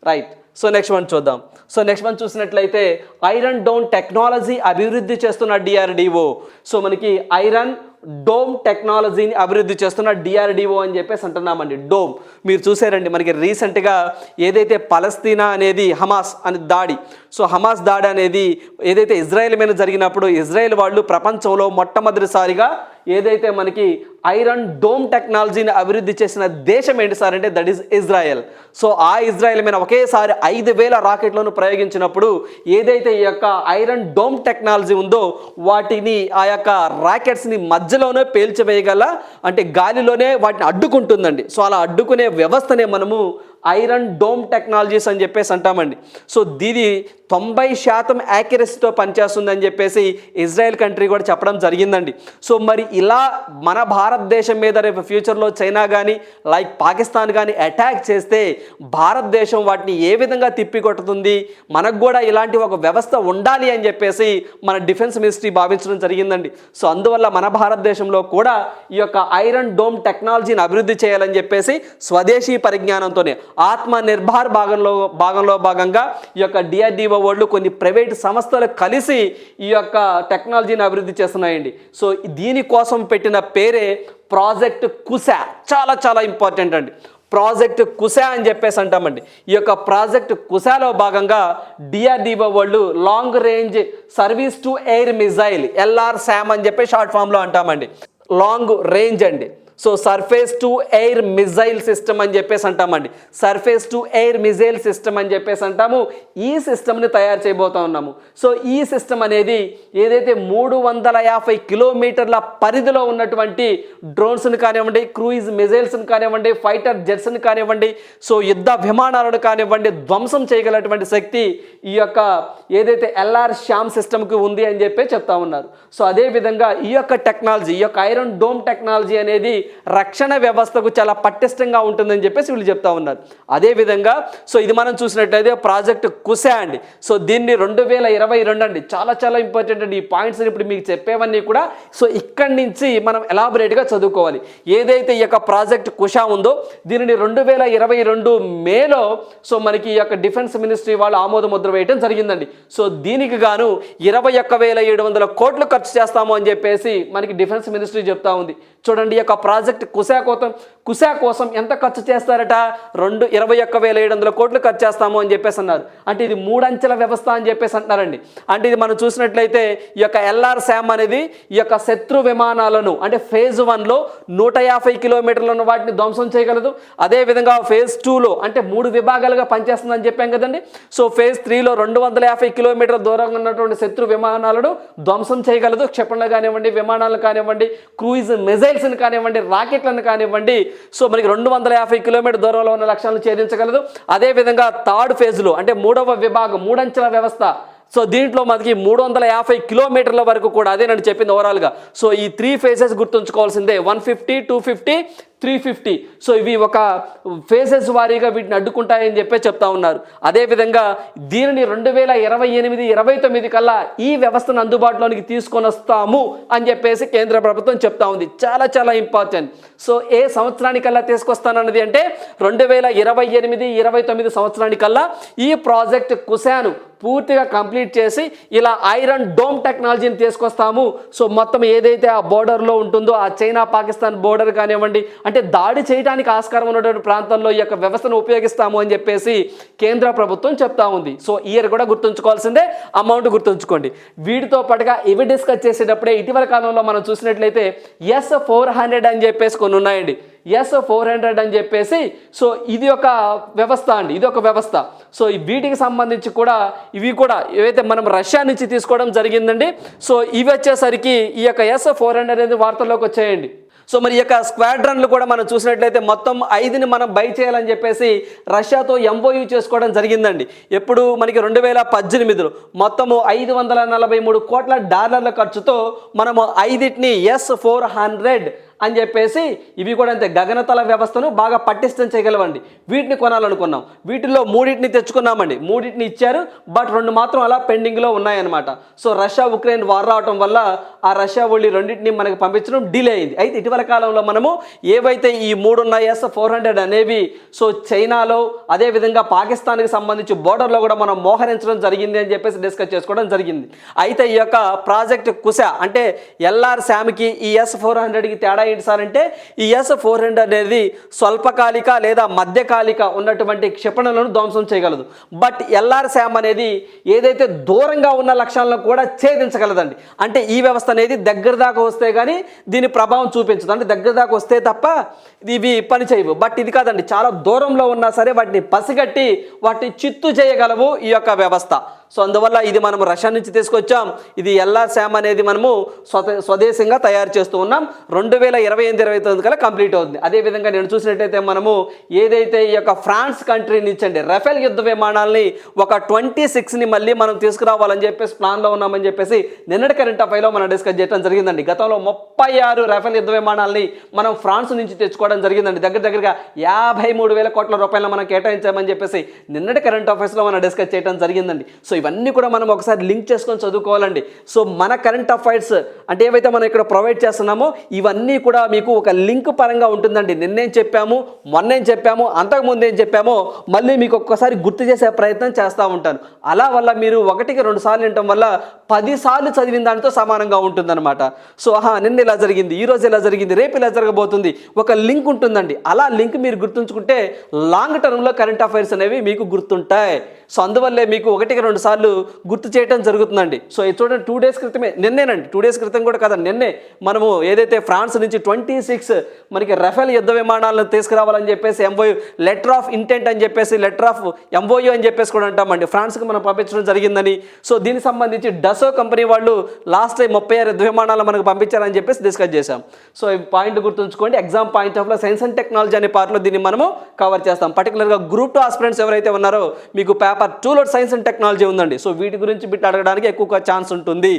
A: రైట్, సో నెక్స్ట్ వన్ చూద్దాం. సో నెక్స్ట్ వన్ చూసినట్లయితే ఐరన్ డోమ్ టెక్నాలజీ అభివృద్ధి చేస్తున్న డిఆర్డిఓ. సో మనకి ఐరన్ డోమ్ టెక్నాలజీని అభివృద్ధి చేస్తున్న డిఆర్డిఓ అని చెప్పేసి అంటున్నామండి. డోమ్ మీరు చూసారండి, మనకి రీసెంట్గా ఏదైతే పలస్తీనా అనేది హమాస్ అని దాడి, సో హమాస్ దాడి అనేది ఏదైతే ఇజ్రాయెల్ మీద జరిగినప్పుడు ఇజ్రాయెల్ వాళ్ళు ప్రపంచంలో మొట్టమొదటిసారిగా ఏదైతే మనకి ఐరన్ డోమ్ టెక్నాలజీని అభివృద్ధి చేసిన దేశం ఏంటి సార్ అంటే దట్ ఈస్ ఇజ్రాయెల్. సో ఆ ఇజ్రాయెల్ మీద ఒకేసారి 5000 రాకెట్లను ప్రయోగించినప్పుడు ఏదైతే ఈ యొక్క ఐరన్ డోమ్ టెక్నాలజీ ఉందో వాటిని ఆ యొక్క రాకెట్స్ని మధ్యలోనే పేల్చివేయగల, అంటే గాలిలోనే వాటిని అడ్డుకుంటుందండి. సో అలా అడ్డుకునే వ్యవస్థనే మనము ఐరన్ డోమ్ టెక్నాలజీస్ అని చెప్పేసి అంటామండి. సో దీని 90% యాక్యురసీతో పనిచేస్తుందని చెప్పేసి ఇజ్రాయెల్ కంట్రీ కూడా చెప్పడం జరిగిందండి. సో మరి ఇలా మన భారతదేశం మీద రేపు ఫ్యూచర్లో చైనా కానీ లైక్ పాకిస్తాన్ కానీ అటాక్ చేస్తే భారతదేశం వాటిని ఏ విధంగా తిప్పికొట్టుతుంది, మనకు కూడా ఇలాంటి ఒక వ్యవస్థ ఉండాలి అని చెప్పేసి మన డిఫెన్స్ మినిస్ట్రీ భావించడం జరిగిందండి. సో అందువల్ల మన భారతదేశంలో కూడా ఈ యొక్క ఐరన్ డోమ్ టెక్నాలజీని అభివృద్ధి చేయాలని చెప్పేసి స్వదేశీ పరిజ్ఞానంతోనే ఆత్మ నిర్భర్ భాగంగా ఈ యొక్క డిఆర్డిఓ వాళ్ళు కొన్ని ప్రైవేట్ సంస్థలు కలిసి ఈ యొక్క టెక్నాలజీని అభివృద్ధి చేస్తున్నాయండి. సో దీనికోసం పెట్టిన పేరే ప్రాజెక్ట్ కుశా. చాలా చాలా ఇంపార్టెంట్ అండి, ప్రాజెక్ట్ కుశా అని చెప్పేసి అంటామండి. ఈ యొక్క ప్రాజెక్ట్ కుశాలో భాగంగా డిఆర్డిఓ వాళ్ళు long range service to air missile LRSAM అని చెప్పి షార్ట్ ఫామ్లో అంటామండి. లాంగ్ రేంజ్ అండి. So surface to air missile system అని చెప్పేసి అంటామండి. Surface to air missile system అని చెప్పేసి అంటాము. ఈ సిస్టమ్ని తయారు చేయబోతా ఉన్నాము. సో ఈ సిస్టమ్ అనేది ఏదైతే 350 కిలోమీటర్ల పరిధిలో ఉన్నటువంటి డ్రోన్స్ని కానివ్వండి, క్రూయిజ్ మిజైల్స్ని కానివ్వండి, ఫైటర్ జెట్స్ని కానివ్వండి, సో యుద్ధ విమానాలను కానివ్వండి ధ్వంసం చేయగలటువంటి శక్తి ఈ యొక్క ఏదైతే LRSAM సిస్టమ్కి ఉంది అని చెప్పి చెప్తా ఉన్నారు. సో అదేవిధంగా ఈ యొక్క టెక్నాలజీ, ఈ యొక్క ఐరన్ డోమ్ టెక్నాలజీ అనేది రక్షణ వ్యవస్థకు చాలా పటిష్టంగా ఉంటుందని చెప్పేసి వీళ్ళు చెప్తా ఉన్నారు. అదేవిధంగా సో ఇది మనం చూసినట్లయితే ప్రాజెక్ట్ కుశ అండి. సో దీన్ని 2022 అండి. చాలా చాలా ఇంపార్టెంట్ అండి. ఈ పాయింట్స్ ఇప్పుడు మీకు చెప్పేవన్నీ కూడా సో ఇక్కడి నుంచి మనం ఎలాబొరేట్గా చదువుకోవాలి. ఏదైతే ఈ యొక్క ప్రాజెక్ట్ కుశ ఉందో దీనిని 2022 మేలో సో మనకి ఈ యొక్క డిఫెన్స్ మినిస్ట్రీ వాళ్ళు ఆమోద ముద్ర వేయడం జరిగిందండి. సో దీనికి గాను 21,700 కోట్లు ఖర్చు చేస్తాము అని చెప్పేసి మనకి డిఫెన్స్ మినిస్ట్రీ చెప్తా ఉంది. చూడండి, ఈ యొక్క ప్రాజెక్ట్ కుశ కోసం ఎంత ఖర్చు చేస్తారట? 21,700 కోట్లు ఖర్చు చేస్తాము అని చెప్పేసి అన్నారు. అంటే ఇది 3 అంచెల వ్యవస్థ అని చెప్పేసి అంటున్నారండి. అంటే ఇది మనం చూసినట్లయితే ఈ యొక్క LRSAM అనేది ఈ యొక్క శత్రు విమానాలను అంటే ఫేజ్ 1లో 150 కిలోమీటర్లను వాటిని ధ్వంసం చేయగలదు. అదేవిధంగా ఫేజ్ 2లో అంటే 3 విభాగాలుగా పనిచేస్తుందని చెప్పాం కదండి. సో ఫేజ్ 3లో 250 కిలోమీటర్ల దూరంగా ఉన్నటువంటి శత్రు విమానాలను ధ్వంసం చేయగలదు. క్షిపణులు కానివ్వండి, విమానాలను కానివ్వండి, క్రూయిజ్ మిజైల్స్ని కానివ్వండి, రాకెట్లను కానివ్వండి. సో మనకి 250 కిలోమీటర్ దూరంలో ఉన్న లక్ష్యాలను ఛేదించగలదు. అదేవిధంగా థర్డ్ ఫేజ్లో అంటే 3వ విభాగం 3 అంచెల వ్యవస్థ. సో దీంట్లో మనకి 350 కిలోమీటర్ల వరకు కూడా అదే నేను చెప్పింది ఓవరాల్గా. సో ఈ 3 ఫేజెస్ గుర్తుంచుకోవాల్సిందే, 150, 250, 350. సో ఇవి ఒక ఫేజెస్ వారీగా వీటిని అడ్డుకుంటాయని చెప్పి చెప్తా ఉన్నారు. అదేవిధంగా దీనిని 2028-29 కల్లా ఈ వ్యవస్థను అందుబాటులోనికి తీసుకొని వస్తాము అని చెప్పేసి కేంద్ర ప్రభుత్వం చెప్తా ఉంది. చాలా చాలా ఇంపార్టెంట్. సో ఏ సంవత్సరానికల్లా తీసుకొస్తానన్నది అంటే 2028-29 సంవత్సరానికల్లా ఈ ప్రాజెక్ట్ కుశాను పూర్తిగా కంప్లీట్ చేసి ఇలా ఐరన్ డోమ్ టెక్నాలజీని తీసుకొస్తాము. సో మొత్తం ఏదైతే ఆ బోర్డర్లో ఉంటుందో ఆ చైనా పాకిస్తాన్ బోర్డర్ కానివ్వండి అంటే దాడి చేయడానికి ఆస్కారం ఉన్నటువంటి ప్రాంతంలో ఈ యొక్క వ్యవస్థను ఉపయోగిస్తాము అని చెప్పేసి కేంద్ర ప్రభుత్వం చెప్తా ఉంది. సో ఇయర్ కూడా గుర్తుంచుకోవాల్సిందే, అమౌంట్ గుర్తుంచుకోండి. వీటితో పాటుగా ఇవి డిస్కస్ చేసేటప్పుడే ఇటీవల కాలంలో మనం చూసినట్లయితే S-400 అని చెప్పేసి కొన్ని ఉన్నాయండి. S-400 అని చెప్పేసి సో ఇది ఒక వ్యవస్థ అండి, ఇది ఒక వ్యవస్థ. సో వీటికి సంబంధించి కూడా ఇవి కూడా ఏవైతే మనం రష్యా నుంచి తీసుకోవడం జరిగిందండి. సో ఇవి వచ్చేసరికి ఈ యొక్క S-400 అనేది వార్తల్లోకి వచ్చాయండి. సో మరి ఈ యొక్క స్క్వాడ్రన్లు కూడా మనం చూసినట్లయితే మొత్తం 5ని మనం బై చేయాలని చెప్పేసి రష్యాతో MOU చేసుకోవడం జరిగిందండి. ఎప్పుడు మనకి 2018లో మొత్తము $543 కోట్ల ఖర్చుతో మనము 5ని S-400 అని చెప్పేసి ఇవి కూడా అంతే గగనతల వ్యవస్థను బాగా పటిష్టం చేయగలవండి. వీటిని కొనాలనుకున్నాం, వీటిల్లో 3ని తెచ్చుకున్నామండి. 3ని ఇచ్చారు, బట్ 2 మాత్రం అలా పెండింగ్లో ఉన్నాయన్నమాట. సో రష్యా ఉక్రెయిన్ వార్ రావటం వల్ల ఆ రష్యా వాళ్ళు 2ని మనకి పంపించడం డిలే అయింది. అయితే ఇటీవల కాలంలో మనము ఏవైతే ఈ 3 ఉన్న S-400 అనేవి సో చైనాలో అదేవిధంగా పాకిస్తాన్కి సంబంధించి బోర్డర్లో కూడా మనం మోహరించడం జరిగింది అని చెప్పేసి డిస్కస్ చేసుకోవడం జరిగింది. అయితే ఈ యొక్క ప్రాజెక్ట్ కుశ అంటే LRSAMకి ఈ S-400కి తేడా ఏంటి సార్ అంటే ఈ S-400 అనేది స్వల్పకాలిక లేదా మధ్యకాలిక ఉన్నటువంటి క్షిపణులను ధ్వంసం చేయగలదు. బట్ LRSAM అనేది ఏదైతే దూరంగా ఉన్న లక్ష్యాలను కూడా ఛేదించగలదండి. అంటే ఈ వ్యవస్థ అనేది దగ్గర దాకా వస్తే కానీ దీని ప్రభావం చూపించదు, అంటే దగ్గర దాకా వస్తే తప్ప ఇవి పని చేయవు. బట్ ఇది కాదండి, చాలా దూరంలో ఉన్నా సరే వాటిని పసిగట్టి వాటిని చిత్తు చేయగలవు ఈ యొక్క వ్యవస్థ. సో అందువల్ల ఇది మనం రష్యా నుంచి తీసుకొచ్చాం. ఇది LRSAM అనేది మనము స్వదేశంగా తయారు చేస్తూ ఉన్నాం. 2028-29 కల్లా కంప్లీట్ అవుతుంది. అదేవిధంగా నేను చూసినట్టయితే మనము ఏదైతే ఈ యొక్క ఫ్రాన్స్ కంట్రీని ఇచ్చండి రఫేల్ యుద్ధ విమానాలని ఒక 26ని మళ్ళీ మనం తీసుకురావాలని చెప్పేసి ప్లాన్లో ఉన్నామని చెప్పేసి నిన్నటి కరెంట్ అఫైర్లో మనం డిస్కస్ చేయడం జరిగిందండి. గతంలో 36 రఫేల్ యుద్ధ విమానాలని మనం ఫ్రాన్స్ నుంచి తెచ్చుకోవడం జరిగిందండి. దగ్గరగా 53,000 కోట్ల రూపాయలు మనం కేటాయించామని చెప్పేసి నిన్నటి కరెంట్ అఫైర్స్లో మనం డిస్కస్ చేయడం జరిగిందండి. సో ఇవన్నీ కూడా మనం ఒకసారి లింక్ చేసుకొని చదువుకోవాలండి. సో మన కరెంట్ అఫైర్స్ అంటే ఏవైతే మనం ఇక్కడ ప్రొవైడ్ చేస్తున్నామో ఇవన్నీ కూడా మీకు ఒక లింక్ పరంగా ఉంటుందండి. నిన్నేం చెప్పాము, మొన్నేం చెప్పాము, అంతకుముందు ఏం చెప్పామో మళ్ళీ మీకు ఒక్కసారి గుర్తు చేసే ప్రయత్నం చేస్తూ ఉంటాను. అలా వల్ల మీరు 1-2 సార్లు వినటం వల్ల 10 సార్లు చదివిన దానితో సమానంగా ఉంటుందన్నమాట. సో నిన్న ఇలా జరిగింది, ఈరోజు ఇలా జరిగింది, రేపు ఇలా జరగబోతుంది, ఒక లింక్ ఉంటుందండి. అలా లింక్ మీరు గుర్తుంచుకుంటే లాంగ్ టర్మ్లో కరెంట్ అఫైర్స్ అనేవి మీకు గుర్తుంటాయి. సో అందువల్లే మీకు 1-2 సార్లు గుర్తు చేయడం జరుగుతుందండి. సో ఇది చూడండి, 2 డేస్ క్రితమే, నిన్నేనండి, 2 డేస్ క్రితం కూడా కదా, నిన్నే మనము ఏదైతే ఫ్రాన్స్ నుంచి 26 మనకి రఫేల్ యుద్ధ విమానాలను తీసుకురావాలని చెప్పేసి MOU లెటర్ ఆఫ్ ఇంటెంట్ అని చెప్పేసి లెటర్ ఆఫ్ MOU అని చెప్పేసి కూడా అంటామండి, ఫ్రాన్స్కి మనం పంపించడం జరిగిందని. సో దీనికి సంబంధించి డసో కంపెనీ వాళ్ళు లాస్ట్ టైం 36 యుద్ధ విమానాలు మనకు పంపించారని చెప్పేసి డిస్కస్ చేశాం. సో ఈ పాయింట్ గుర్తుంచుకోండి, ఎగ్జామ్ పాయింట్ ఆఫ్లో సైన్స్ అండ్ టెక్నాలజీ అనే పార్ట్లో దీన్ని మనము కవర్ చేస్తాం. పర్టికులర్గా గ్రూప్ 2 ఆస్పిరెంట్స్ ఎవరైతే ఉన్నారో మీకు పేపర్ 2లో సైన్స్ అండ్ టెక్నాలజీ ఉందండి. సో వీటి గురించి బిట్ అడగడానికి ఎక్కువ ఛాన్స్ ఉంటుంది.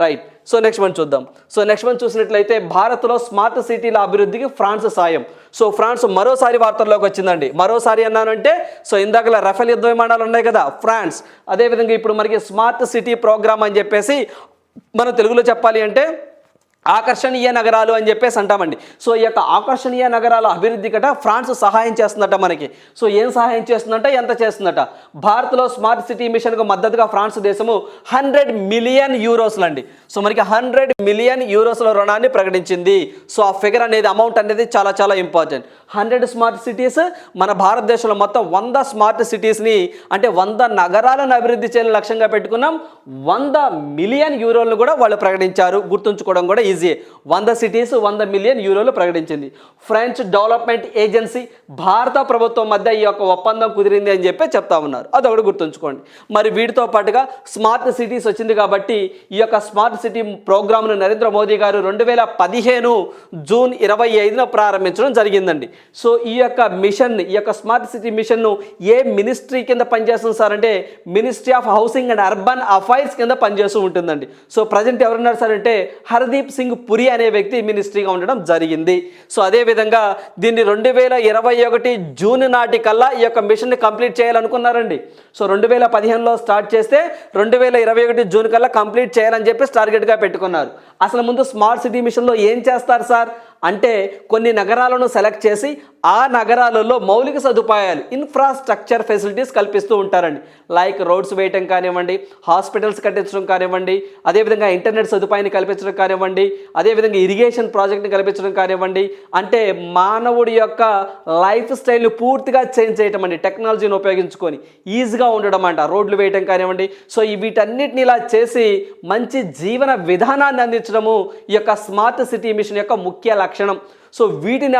A: రైట్. సో నెక్స్ట్ మనం చూద్దాం. సో నెక్స్ట్ మనం చూసినట్లయితే భారత్లో స్మార్ట్ సిటీల అభివృద్ధికి ఫ్రాన్స్ సాయం. సో ఫ్రాన్స్ మరోసారి వార్తల్లోకి వచ్చిందండి. మరోసారి అన్నానంటే సో ఇందాకలా రఫేల్ యుద్ధ విమానాలు ఉన్నాయి కదా, ఫ్రాన్స్. అదేవిధంగా ఇప్పుడు మనకి స్మార్ట్ సిటీ ప్రోగ్రామ్ అని చెప్పేసి మనం తెలుగులో చెప్పాలి అంటే ఆకర్షణీయ నగరాలు అని చెప్పేసి అంటామండి. సో ఈ యొక్క ఆకర్షణీయ నగరాల అభివృద్ధి కట ఫ్రాన్స్ సహాయం చేస్తుందట మనకి. సో ఏం సహాయం చేస్తుందంట, ఎంత చేస్తుందట? భారత్లో స్మార్ట్ సిటీ మిషన్కు మద్దతుగా ఫ్రాన్స్ దేశము 100 మిలియన్ యూరోస్లండి. సో మనకి 100 మిలియన్ యూరోస్ల రుణాన్ని ప్రకటించింది. సో ఆ ఫిగర్ అనేది, అమౌంట్ అనేది చాలా చాలా ఇంపార్టెంట్. 100 స్మార్ట్ సిటీస్, మన భారతదేశంలో మొత్తం 100 స్మార్ట్ సిటీస్ని అంటే 100 నగరాలను అభివృద్ధి చేయాలని లక్ష్యంగా పెట్టుకున్నాం. 100 మిలియన్ యూరోలను కూడా వాళ్ళు ప్రకటించారు. గుర్తుంచుకోవడం కూడా ఈజీ. 100 సిటీస్ 100 మిలియన్ యూరోలు ప్రకటించింది. ఫ్రెంచ్ డెవలప్మెంట్ ఏజెన్సీ భారత ప్రభుత్వం మధ్య ఈ యొక్క ఒప్పందం కుదిరింది అని చెప్పి చెప్తా ఉన్నారు. అదొకటి గుర్తుంచుకోండి. మరి వీటితో పాటుగా స్మార్ట్ సిటీస్ వచ్చింది కాబట్టి ఈ యొక్క స్మార్ట్ సిటీ ప్రోగ్రామ్ను నరేంద్ర మోదీ గారు 2015 జూన్ 25న ప్రారంభించడం జరిగిందండి. సో ఈ యొక్క మిషన్, ఈ యొక్క స్మార్ట్ సిటీ మిషన్ను ఏ మినిస్ట్రీ కింద పనిచేస్తుంది సార్ అంటే ministry of housing and urban affairs కింద పనిచేస్తూ ఉంటుందండి. సో ప్రజెంట్ ఎవరున్నారు సార్ అంటే హర్దీప్ సింగ్ పురి అనే వ్యక్తి మినిస్ట్రీగా ఉండడం జరిగింది. సో అదేవిధంగా దీన్ని 2021 జూన్ నాటికల్లా ఈ యొక్క మిషన్ని కంప్లీట్ చేయాలనుకున్నారండి. సో 2015లో స్టార్ట్ చేస్తే 2021 జూన్ కల్లా కంప్లీట్ చేయాలని చెప్పి టార్గెట్గా పెట్టుకున్నారు. అసలు ముందు స్మార్ట్ సిటీ మిషన్లో ఏం చేస్తారు సార్ అంటే కొన్ని నగరాలను సెలెక్ట్ చేసి ఆ నగరాలలో మౌలిక సదుపాయాలు, ఇన్ఫ్రాస్ట్రక్చర్ ఫెసిలిటీస్ కల్పిస్తూ ఉంటారండి. లైక్ రోడ్స్ వేయటం కానివ్వండి, హాస్పిటల్స్ కట్టించడం కానివ్వండి, అదేవిధంగా ఇంటర్నెట్ సదుపాయాన్ని కల్పించడం కానివ్వండి, అదేవిధంగా ఇరిగేషన్ ప్రాజెక్ట్ని కల్పించడం కానివ్వండి. అంటే మానవుడి యొక్క లైఫ్ స్టైల్ని పూర్తిగా చేంజ్ చేయటం అండి, టెక్నాలజీని ఉపయోగించుకొని ఈజీగా ఉండడం అంట, రోడ్లు వేయటం కానివ్వండి. సో వీటన్నిటిని ఇలా చేసి మంచి జీవన విధానాన్ని అందించడము ఈ యొక్క స్మార్ట్ సిటీ మిషన్ యొక్క ముఖ్య లక్షణం. సో వీటిని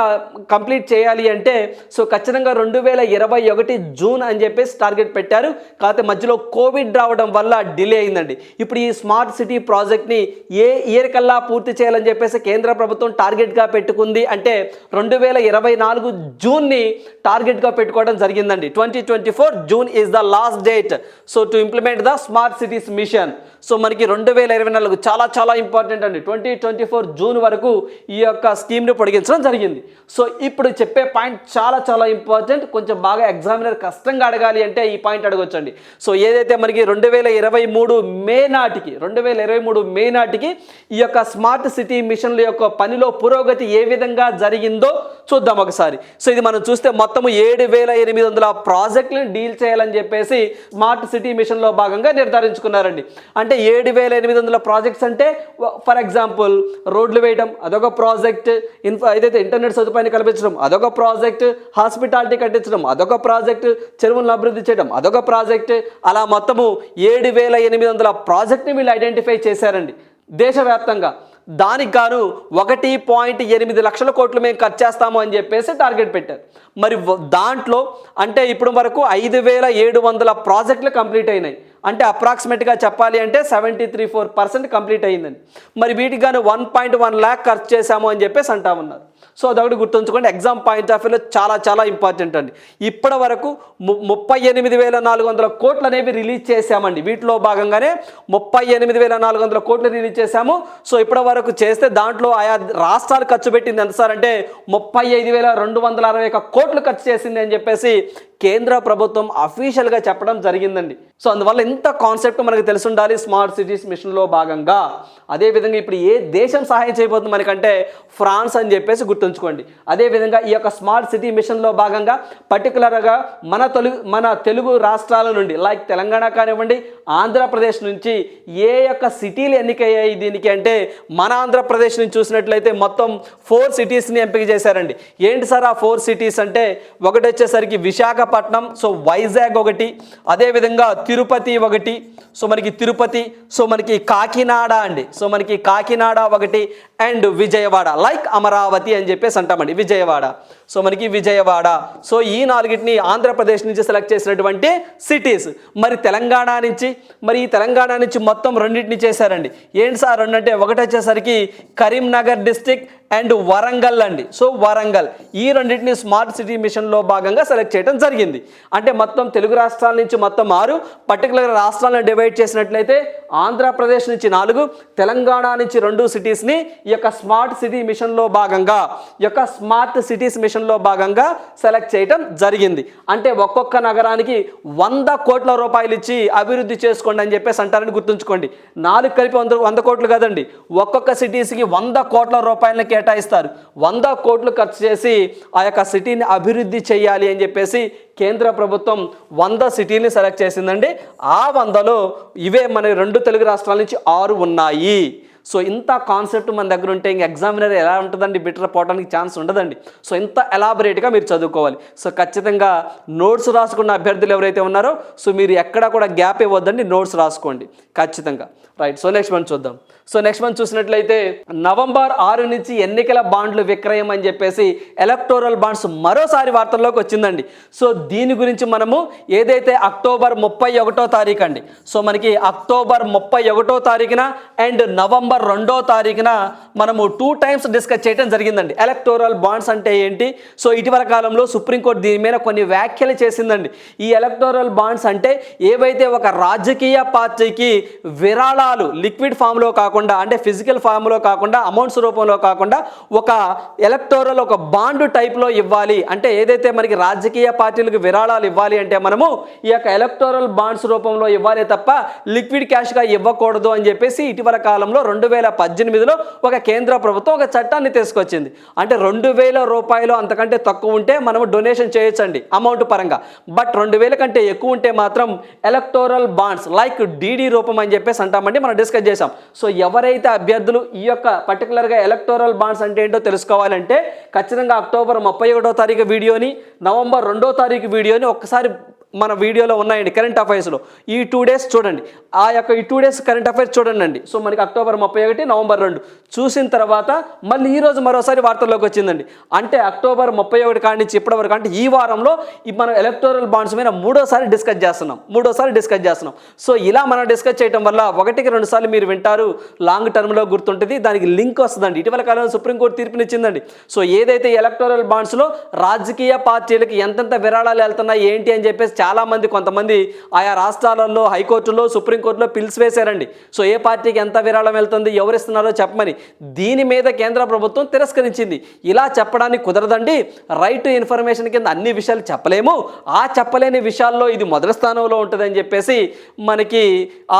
A: కంప్లీట్ చేయాలి అంటే సో ఖచ్చితంగా 2021 జూన్ అని చెప్పేసి టార్గెట్ పెట్టారు. కాకపోతే మధ్యలో కోవిడ్ రావడం వల్ల డిలే అయిందండి. ఇప్పుడు ఈ స్మార్ట్ సిటీ ప్రాజెక్ట్ని ఏ ఇయర్ కల్లా పూర్తి చేయాలని చెప్పేసి కేంద్ర ప్రభుత్వం టార్గెట్గా పెట్టుకుంది అంటే 2024 జూన్ని టార్గెట్గా పెట్టుకోవడం జరిగిందండి. 2024 June is the last date so to implement the smart cities mission. So మనకి 2024 చాలా చాలా ఇంపార్టెంట్ అండి. 2024 జూన్ వరకు ఈ యొక్క స్కీమ్ని పొడిగించడం జరిగింది. సో ఇప్పుడు చెప్పే పాయింట్ చాలా చాలా ఇంపార్టెంట్. కొంచెం బాగా ఎగ్జామినర్ కష్టంగా అడగాలి అంటే ఈ పాయింట్ అడగొచ్చండి. సో ఏదైతే మనకి 2023 మే నాటికి ఈ యొక్క స్మార్ట్ సిటీ మిషన్ల యొక్క పనిలో పురోగతి ఏ విధంగా జరిగిందో చూద్దాం ఒకసారి. సో ఇది మనం చూస్తే మొత్తము 7,800 ప్రాజెక్టులను డీల్ చేయాలని చెప్పేసి స్మార్ట్ సిటీ మిషన్లో భాగంగా నిర్ధారించుకున్నారండి. అంటే 7,800 ప్రాజెక్ట్స్ అంటే ఫర్ ఎగ్జాంపుల్ రోడ్లు వేయడం అదొక ప్రాజెక్ట్, ఏదైతే ఇంటర్నెట్ సదుపాయాన్ని కల్పించడం అదొక ప్రాజెక్ట్, హాస్పిటాలిటీ కట్టించడం అదొక ప్రాజెక్ట్, చెరువులను అభివృద్ధి చేయడం అదొక ప్రాజెక్ట్. అలా మొత్తము 7,800 ప్రాజెక్ట్ని వీళ్ళు ఐడెంటిఫై చేశారండి దేశవ్యాప్తంగా. దానికి గాను 1.8 లక్షల కోట్లు మేము ఖర్చు చేస్తాము అని చెప్పేసి టార్గెట్ పెట్టారు. మరి దాంట్లో అంటే ఇప్పుడు వరకు 5,700 ప్రాజెక్టులు కంప్లీట్ అయినాయి. అంటే అప్రాక్సిమేట్గా చెప్పాలి అంటే 73% కంప్లీట్ అయ్యిందండి. మరి వీటికి గాను 1.1 lakh ఖర్చు చేశాము అని చెప్పేసి అంటా ఉన్నారు. సో అదొకటి గుర్తుంచుకోండి, ఎగ్జామ్ పాయింట్ ఆఫ్ వ్యూలో చాలా చాలా ఇంపార్టెంట్ అండి. ఇప్పటి వరకు 38,400 కోట్లు అనేవి రిలీజ్ చేశామండి. వీటిలో భాగంగానే 38,400 కోట్లు రిలీజ్ చేశాము. సో ఇప్పటి వరకు చేస్తే దాంట్లో ఆయా రాష్ట్రాలు ఖర్చు పెట్టింది ఎంత సార్ అంటే 35,261 కోట్లు ఖర్చు చేసింది అని చెప్పేసి కేంద్ర ప్రభుత్వం అఫీషియల్గా చెప్పడం జరిగిందండి. సో అందువల్ల ఇంత కాన్సెప్ట్ మనకు తెలిసి ఉండాలి స్మార్ట్ సిటీస్ మిషన్లో భాగంగా. అదేవిధంగా ఇప్పుడు ఏ దేశం సహాయం చేయబోతుంది మనకంటే ఫ్రాన్స్ అని చెప్పేసి గుర్తుంచుకోండి. అదేవిధంగా ఈ యొక్క స్మార్ట్ సిటీ మిషన్లో భాగంగా పర్టికులర్గా మన తెలుగు రాష్ట్రాల నుండి లైక్ తెలంగాణ కానివ్వండి, ఆంధ్రప్రదేశ్ నుంచి ఏ యొక్క సిటీలు ఎన్నికయ్యాయి దీనికి అంటే మన ఆంధ్రప్రదేశ్ నుంచి చూసినట్లయితే మొత్తం 4 సిటీస్ని ఎంపిక చేశారండి. ఏంటి సార్ ఆ 4 సిటీస్ అంటే ఒకటి వచ్చేసరికి విశాఖపట్నం, సో వైజాగ్ ఒకటి, అదేవిధంగా తిరుపతి ఒకటి, సో మనకి తిరుపతి, సో మనకి కాకినాడ అండి, సో మనకి కాకినాడ ఒకటి, అండ్ విజయవాడ లైక్ అమరావతి అని చెప్పేసి అంటామండి విజయవాడ. సో మనకి విజయవాడ. సో ఈ 4టిని ఆంధ్రప్రదేశ్ నుంచి సెలెక్ట్ చేసినటువంటి సిటీస్. మరి తెలంగాణ నుంచి మొత్తం 2టిని చేశారండి. ఏంటి సార్ 2 అంటే ఒకటి వచ్చేసరికి కరీంనగర్ డిస్ట్రిక్ట్ అండ్ వరంగల్ అండి. సో వరంగల్ ఈ రెండింటిని స్మార్ట్ సిటీ మిషన్లో భాగంగా సెలెక్ట్ చేయడం జరిగింది. అంటే మొత్తం తెలుగు రాష్ట్రాల నుంచి మొత్తం 6, పర్టికులర్ రాష్ట్రాలను డివైడ్ చేసినట్లయితే ఆంధ్రప్రదేశ్ నుంచి 4, తెలంగాణ నుంచి 2 సిటీస్ని ఈ యొక్క స్మార్ట్ సిటీ మిషన్లో భాగంగా స్మార్ట్ సిటీస్ మిషన్లో భాగంగా సెలెక్ట్ చేయడం జరిగింది. అంటే ఒక్కొక్క నగరానికి 100 కోట్ల రూపాయలు ఇచ్చి అభివృద్ధి చేసుకోండి అని చెప్పేసి అంటారని గుర్తుంచుకోండి. 4 కలిపి 100 కోట్లు కదండి, ఒక్కొక్క సిటీస్కి 100 కోట్ల రూపాయలను కేటాయిస్తారు. 100 కోట్లు ఖర్చు చేసి ఆ యొక్క సిటీని అభివృద్ధి చేయాలి అని చెప్పేసి కేంద్ర ప్రభుత్వం 100 సిటీని సెలెక్ట్ చేసిందండి. ఆ 100లో ఇవే మన 2 తెలుగు రాష్ట్రాల నుంచి 6 ఉన్నాయి. సో ఇంత కాన్సెప్ట్ మన దగ్గర ఉంటే ఇంక ఎగ్జామినర్ ఎలా ఉంటుందండి, బిటర్ పోవడానికి ఛాన్స్ ఉండదండి. సో ఇంత ఎలాబొరేట్గా మీరు చదువుకోవాలి. సో ఖచ్చితంగా నోట్స్ రాసుకున్న అభ్యర్థులు ఎవరైతే ఉన్నారో సో మీరు ఎక్కడా కూడా గ్యాప్ ఇవ్వద్దండి, నోట్స్ రాసుకోండి ఖచ్చితంగా. రైట్. సో నెక్స్ట్ మంత్ చూద్దాం. సో నెక్స్ట్ మంత్ చూసినట్లయితే నవంబర్ 6 నుంచి ఎన్నికల బాండ్లు విక్రయం అని చెప్పేసి ఎలక్టోరల్ బాండ్స్ మరోసారి వార్తల్లోకి వచ్చిందండి. సో దీని గురించి మనము ఏదైతే అక్టోబర్ 31వ తారీఖు అండి, సో మనకి అక్టోబర్ 31వ తారీఖున అండ్ నవంబర్ 2వ తారీఖున మనము 2 టైమ్స్ డిస్కస్ చేయడం జరిగిందండి. ఎలక్టోరల్ బాండ్స్ అంటే ఏంటి, సో ఇటీవల కాలంలో సుప్రీంకోర్టు దీని మీద కొన్ని వ్యాఖ్యలు చేసిందండి. ఈ ఎలక్టోరల్ బాండ్స్ అంటే ఏవైతే ఒక రాజకీయ పార్టీకి విరాళాలు లిక్విడ్ ఫామ్లో కాకుండా, అంటే ఫిజికల్ ఫామ్లో కాకుండా, అమౌంట్స్ రూపంలో కాకుండా ఒక ఎలక్టోరల్ ఒక బాండ్ టైప్లో ఇవ్వాలి. అంటే ఏదైతే మనకి రాజకీయ పార్టీలకు విరాళాలు ఇవ్వాలి అంటే మనము ఈ యొక్క ఎలక్టోరల్ బాండ్స్ రూపంలో ఇవ్వాలి తప్ప లిక్విడ్ క్యాష్గా ఇవ్వకూడదు అని చెప్పేసి ఇటీవల కాలంలో 2018లో ఒక కేంద్ర ప్రభుత్వం ఒక చట్టాన్ని తీసుకొచ్చింది. అంటే 2000 రూపాయలు అంతకంటే తక్కువ ఉంటే మనము డొనేషన్ చేయొచ్చండి అమౌంట్ పరంగా. బట్ 2000 కంటే ఎక్కువ ఉంటే మాత్రం ఎలక్టోరల్ బాండ్స్ లైక్ డీడీ రూపం అని చెప్పేసి అంటామండి, మనం డిస్కస్ చేసాం. సో ఎవరైతే అభ్యర్థులు ఈ యొక్క పర్టికులర్గా ఎలక్టోరల్ బాండ్స్ అంటే ఏంటో తెలుసుకోవాలంటే ఖచ్చితంగా అక్టోబర్ 31వ తారీఖు వీడియోని, నవంబర్ 2వ తారీఖు వీడియోని ఒక్కసారి మన వీడియోలో ఉన్నాయండి. కరెంట్ అఫైర్స్లో ఈ 2 డేస్ చూడండి, ఆ యొక్క ఈ 2 డేస్ కరెంట్ అఫైర్స్ చూడండి అండి. సో మనకి అక్టోబర్ 31, నవంబర్ 2 చూసిన తర్వాత మళ్ళీ ఈరోజు మరోసారి వార్తల్లోకి వచ్చిందండి. అంటే అక్టోబర్ 31 కాడి నుంచి ఇప్పటి వరకు, అంటే ఈ వారంలో మనం ఎలక్టోరల్ బాండ్స్ మీద మూడోసారి డిస్కస్ చేస్తున్నాం. సో ఇలా మనం డిస్కస్ చేయడం వల్ల 1-2 సార్లు మీరు వింటారు, లాంగ్ టర్మ్లో గుర్తుంటుంది, దానికి లింక్ వస్తుందండి. ఇటీవల కాలంలో సుప్రీంకోర్టు తీర్పునిచ్చిందండి. సో ఏదైతే ఎలక్టోరల్ బాండ్స్లో రాజకీయ పార్టీలకు ఎంతెంత విరాళాలు వెళ్తున్నాయి ఏంటి అని చెప్పేసి చాలామంది, కొంతమంది ఆయా రాష్ట్రాలలో హైకోర్టులో, సుప్రీంకోర్టులో పిల్స్ వేశారండి. సో ఏ పార్టీకి ఎంత విరాళం వెళ్తుంది, ఎవరిస్తున్నారో చెప్పమని. దీని మీద కేంద్ర ప్రభుత్వం తిరస్కరించింది. ఇలా చెప్పడానికి కుదరదండి, రైట్ టు ఇన్ఫర్మేషన్ కింద అన్ని విషయాలు చెప్పలేము, ఆ చెప్పలేని విషయాల్లో ఇది మొదటి స్థానంలో ఉంటుందని చెప్పేసి మనకి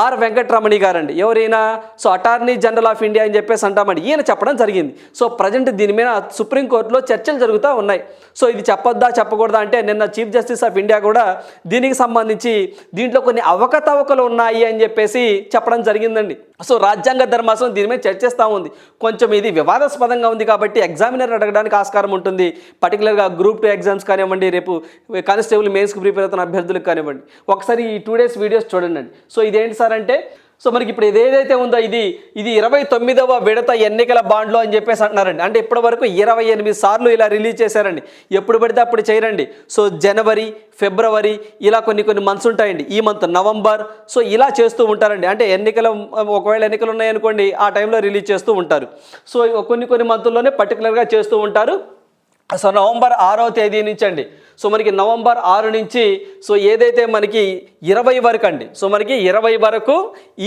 A: ఆర్ వెంకటరమణి గారండి, ఎవరైనా so attorney general of India అని చెప్పేసి అంటామండి, ఈయన చెప్పడం జరిగింది. సో ప్రజెంట్ దీని మీద సుప్రీంకోర్టులో చర్చలు జరుగుతూ ఉన్నాయి. సో ఇది చెప్పొద్దా చెప్పకూడదా అంటే నిన్న చీఫ్ జస్టిస్ ఆఫ్ ఇండియా కూడా దీనికి సంబంధించి దీంట్లో కొన్ని అవకతవకలు ఉన్నాయి అని చెప్పేసి చెప్పడం జరిగిందండి. సో రాజ్యాంగ ధర్మాసనం దీని మీద చర్చిస్తూ ఉంది. కొంచెం ఇది వివాదాస్పదంగా ఉంది కాబట్టి ఎగ్జామినర్ అడగడానికి ఆస్కారం ఉంటుంది. పర్టికులర్గా గ్రూప్ 2 ఎగ్జామ్స్ కానివ్వండి, రేపు కానిస్టేబుల్ మెయిన్స్కి ప్రిపేర్ అవుతున్న అభ్యర్థులకు కానివ్వండి, ఒకసారి ఈ 2 డేస్ వీడియోస్ చూడండి. సో ఇదేంటి సార్ అంటే, సో మనకి ఇప్పుడు ఏదైతే ఉందో ఇది 29వ విడత ఎన్నికల బాండ్లో అని చెప్పేసి అంటున్నారండి. అంటే ఇప్పటి వరకు 28 సార్లు ఇలా రిలీజ్ చేశారండి. ఎప్పుడు పడితే అప్పుడు చేయరండి. సో జనవరి, ఫిబ్రవరి ఇలా కొన్ని మంత్స్ ఉంటాయండి. ఈ మంత్ నవంబర్, సో ఇలా చేస్తూ ఉంటారండి. అంటే ఒకవేళ ఎన్నికలు ఉన్నాయనుకోండి, ఆ టైంలో రిలీజ్ చేస్తూ ఉంటారు. సో కొన్ని మంత్ల్లోనే పర్టికులర్గా చేస్తూ ఉంటారు. సో నవంబర్ 6వ తేదీ నుంచి అండి, సో మనకి నవంబర్ 6 నుంచి సో ఏదైతే మనకి 20 వరకు అండి, సో మనకి 20 వరకు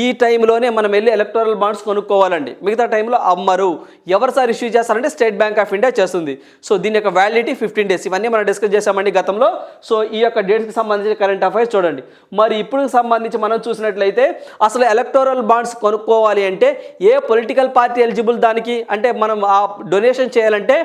A: ఈ టైంలోనే మనం వెళ్ళి ఎలక్టోరల్ బాండ్స్ కొనుక్కోవాలండి. మిగతా టైంలో అమ్మరు. ఎవరు సార్ ఇష్యూ చేస్తారంటే స్టేట్ బ్యాంక్ ఆఫ్ ఇండియా చేస్తుంది. సో దీని యొక్క వ్యాలిడిటీ 15 డేస్. ఇవన్నీ మనం డిస్కస్ చేసామండి గతంలో. సో ఈ యొక్క డేట్స్కి సంబంధించిన కరెంట్ అఫైర్స్ చూడండి. మరి ఇప్పుడు సంబంధించి మనం చూసినట్లయితే అసలు ఎలక్టోరల్ బాండ్స్ కొనుక్కోవాలి అంటే ఏ పొలిటికల్ పార్టీ ఎలిజిబుల్ దానికి, అంటే మనం ఆ డొనేషన్ చేయాలంటే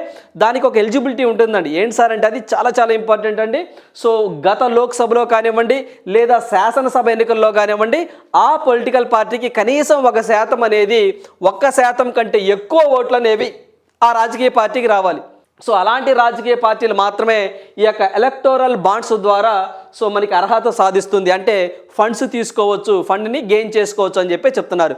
A: దానికి ఒక ఎలిజిబిలిటీ ఉంటుందండి. ఏంటి సార్ అంటే అది చాలా ఇంపార్టెంట్ అండి. సో గత లోక్సభలో కానివ్వండి లేదా శాసనసభ ఎన్నికల్లో కానివ్వండి, ఆ పొలిటికల్ పార్టీకి కనీసం 1% అనేది 1% కంటే ఎక్కువ ఓట్లు అనేవి ఆ రాజకీయ పార్టీకి రావాలి. సో అలాంటి రాజకీయ పార్టీలు మాత్రమే ఈ యొక్క ఎలక్టోరల్ బాండ్స్ ద్వారా సో మనకి అర్హత సాధిస్తుంది, అంటే ఫండ్స్ తీసుకోవచ్చు, ఫండ్ని గెయిన్ చేసుకోవచ్చు అని చెప్పి చెప్తున్నారు.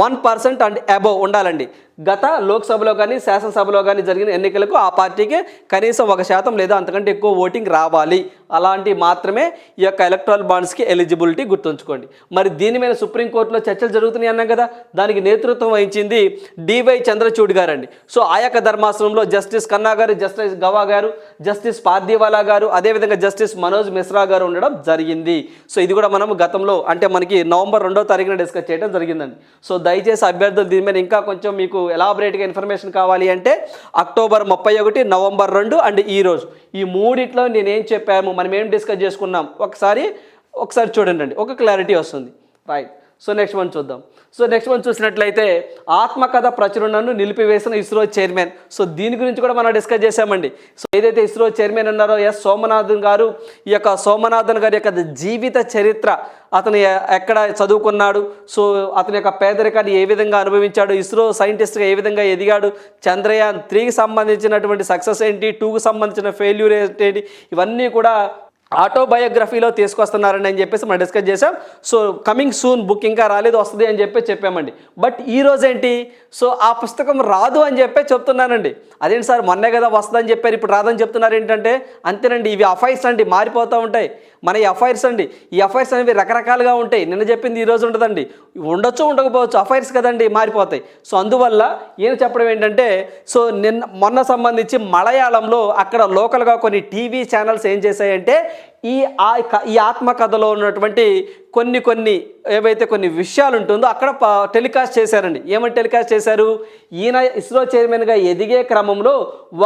A: 1% అండ్ అబోవ్ ఉండాలండి. గత లోక్సభలో కానీ శాసనసభలో కానీ జరిగిన ఎన్నికలకు ఆ పార్టీకి కనీసం 1% లేదా అంతకంటే ఎక్కువ ఓటింగ్ రావాలి. అలాంటి మాత్రమే ఈ యొక్క ఎలక్ట్రల్ బాండ్స్కి ఎలిజిబిలిటీ, గుర్తుంచుకోండి. మరి దీని మీద సుప్రీంకోర్టులో చర్చలు జరుగుతున్నాయి అన్నాం కదా, దానికి నేతృత్వం వహించింది డివై చంద్రచూడ్ గారు అండి. సో ఆ యొక్క ధర్మాసనంలో జస్టిస్ ఖన్నా గారు, జస్టిస్ గవా గారు, జస్టిస్ పార్దీవాలా గారు, అదేవిధంగా జస్టిస్ మనోజ్ మిశ్రా గారు ఉండడం జరిగింది. సో ఇది కూడా మనం గతంలో అంటే మనకి నవంబర్ 2వ తారీఖున డిస్కస్ చేయడం జరిగిందండి. సో దయచేసి అభ్యర్థులు దీని మీద ఇంకా కొంచెం మీకు ఎలాబరేట్గా ఇన్ఫర్మేషన్ కావాలి అంటే అక్టోబర్ 31, నవంబర్ 2 అండ్ ఈరోజు ఈ మూడిట్లో నేనేం చెప్పాము, మనం ఏం డిస్కస్ చేసుకున్నాం ఒకసారి చూడండి, ఒక క్లారిటీ వస్తుంది. రైట్. సో నెక్స్ట్ వన్ చూద్దాం. సో నెక్స్ట్ వన్ చూసినట్లయితే ఆత్మకథ ప్రచురణను నిలిపివేసిన ఇస్రో చైర్మన్. సో దీని గురించి కూడా మనం డిస్కస్ చేశామండి. సో ఏదైతే ఇస్రో చైర్మన్ ఉన్నారో సోమనాథన్ గారు, ఈ యొక్క సోమనాథన్ గారి యొక్క జీవిత చరిత్ర, అతను ఎక్కడ చదువుకున్నాడు, సో అతని యొక్క పేదరికాన్ని ఏ విధంగా అనుభవించాడు, ఇస్రో సైంటిస్ట్గా ఏ విధంగా ఎదిగాడు, చంద్రయాన్ 3కి సంబంధించినటువంటి సక్సెస్ ఏంటి, 2కి సంబంధించిన ఫెయిల్యూర్ ఏంటి, ఇవన్నీ కూడా ఆటోబయోగ్రఫీలో తీసుకొస్తున్నారని అని చెప్పేసి మనం డిస్కస్ చేసాం. సో కమింగ్ సూన్ బుక్ ఇంకా రాలేదు, వస్తుంది అని చెప్పి చెప్పామండి. బట్ ఈరోజు ఏంటి, సో ఆ పుస్తకం రాదు అని చెప్పి చెప్తున్నానండి. అదేంటి సార్, మొన్నే కదా వస్తుందని చెప్పారు, ఇప్పుడు రాదని చెప్తున్నారు ఏంటంటే, అంతేనండి, ఇవి అఫైర్స్ అండి, మారిపోతూ ఉంటాయి. మన ఈ అఫైర్స్ అండి, ఈ అఫైర్స్ అనేవి రకరకాలుగా ఉంటాయి. నిన్న చెప్పింది ఈరోజు ఉండదండి, ఉండొచ్చు ఉండకపోవచ్చు, అఫైర్స్ కదండి, మారిపోతాయి. సో అందువల్ల ఏం చెప్పడం ఏంటంటే, సో మొన్న సంబంధించి మలయాళంలో అక్కడ లోకల్గా కొన్ని టీవీ ఛానల్స్ ఏం చేశాయంటే ఈ ఆత్మకథలో ఉన్నటువంటి కొన్ని ఏవైతే కొన్ని విషయాలు ఉంటుందో అక్కడ టెలికాస్ట్ చేశారండి. ఏమని టెలికాస్ట్ చేశారు, ఈయన ఇస్రో చైర్మన్గా ఎదిగే క్రమంలో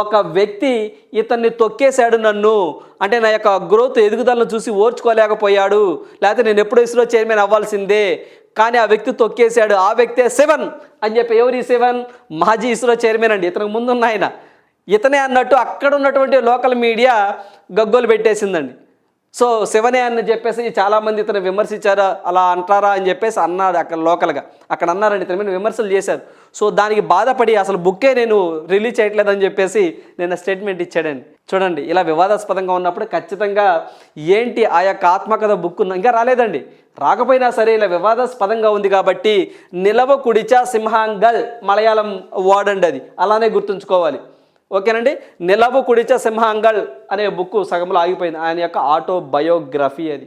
A: ఒక వ్యక్తి ఇతన్ని తొక్కేశాడు నన్ను, అంటే నా యొక్క గ్రోత్ ఎదుగుదలను చూసి ఓర్చుకోలేకపోయాడు, లేకపోతే నేను ఎప్పుడూ ఇస్రో చైర్మన్ అవ్వాల్సిందే, కానీ ఆ వ్యక్తి తొక్కేశాడు, ఆ వ్యక్తే 7 అని చెప్పి. ఎవరు ఈ 7? మాజీ ఇస్రో చైర్మన్ అండి, ఇతనికి ముందున్న ఆయన, ఇతనే అన్నట్టు అక్కడ ఉన్నటువంటి లోకల్ మీడియా గగ్గోలు పెట్టేసిందండి. సో 7 అని చెప్పేసి చాలామంది ఇతను విమర్శించారా, అలా అంటారా అని చెప్పేసి అన్నాడు అక్కడ లోకల్గా, అక్కడ అన్నారండి, ఇతని మీద విమర్శలు చేశారు. సో దానికి బాధపడి అసలు బుక్కే నేను రిలీజ్ చేయట్లేదని చెప్పేసి నేను స్టేట్మెంట్ ఇచ్చాడండి. చూడండి, ఇలా వివాదాస్పదంగా ఉన్నప్పుడు ఖచ్చితంగా ఏంటి ఆ యొక్క ఆత్మకథ బుక్ ఇంకా రాలేదండి, రాకపోయినా సరే ఇలా వివాదాస్పదంగా ఉంది కాబట్టి నిలవ కుడిచా సింహాంగల్ మలయాళం వర్డ్ అండి, అది అలానే గుర్తుంచుకోవాలి. ఓకేనండి, నిలవు కుడిచ సింహాంగల్ అనే బుక్ సగంలో ఆగిపోయింది, ఆయన యొక్క ఆటోబయోగ్రఫీ, అది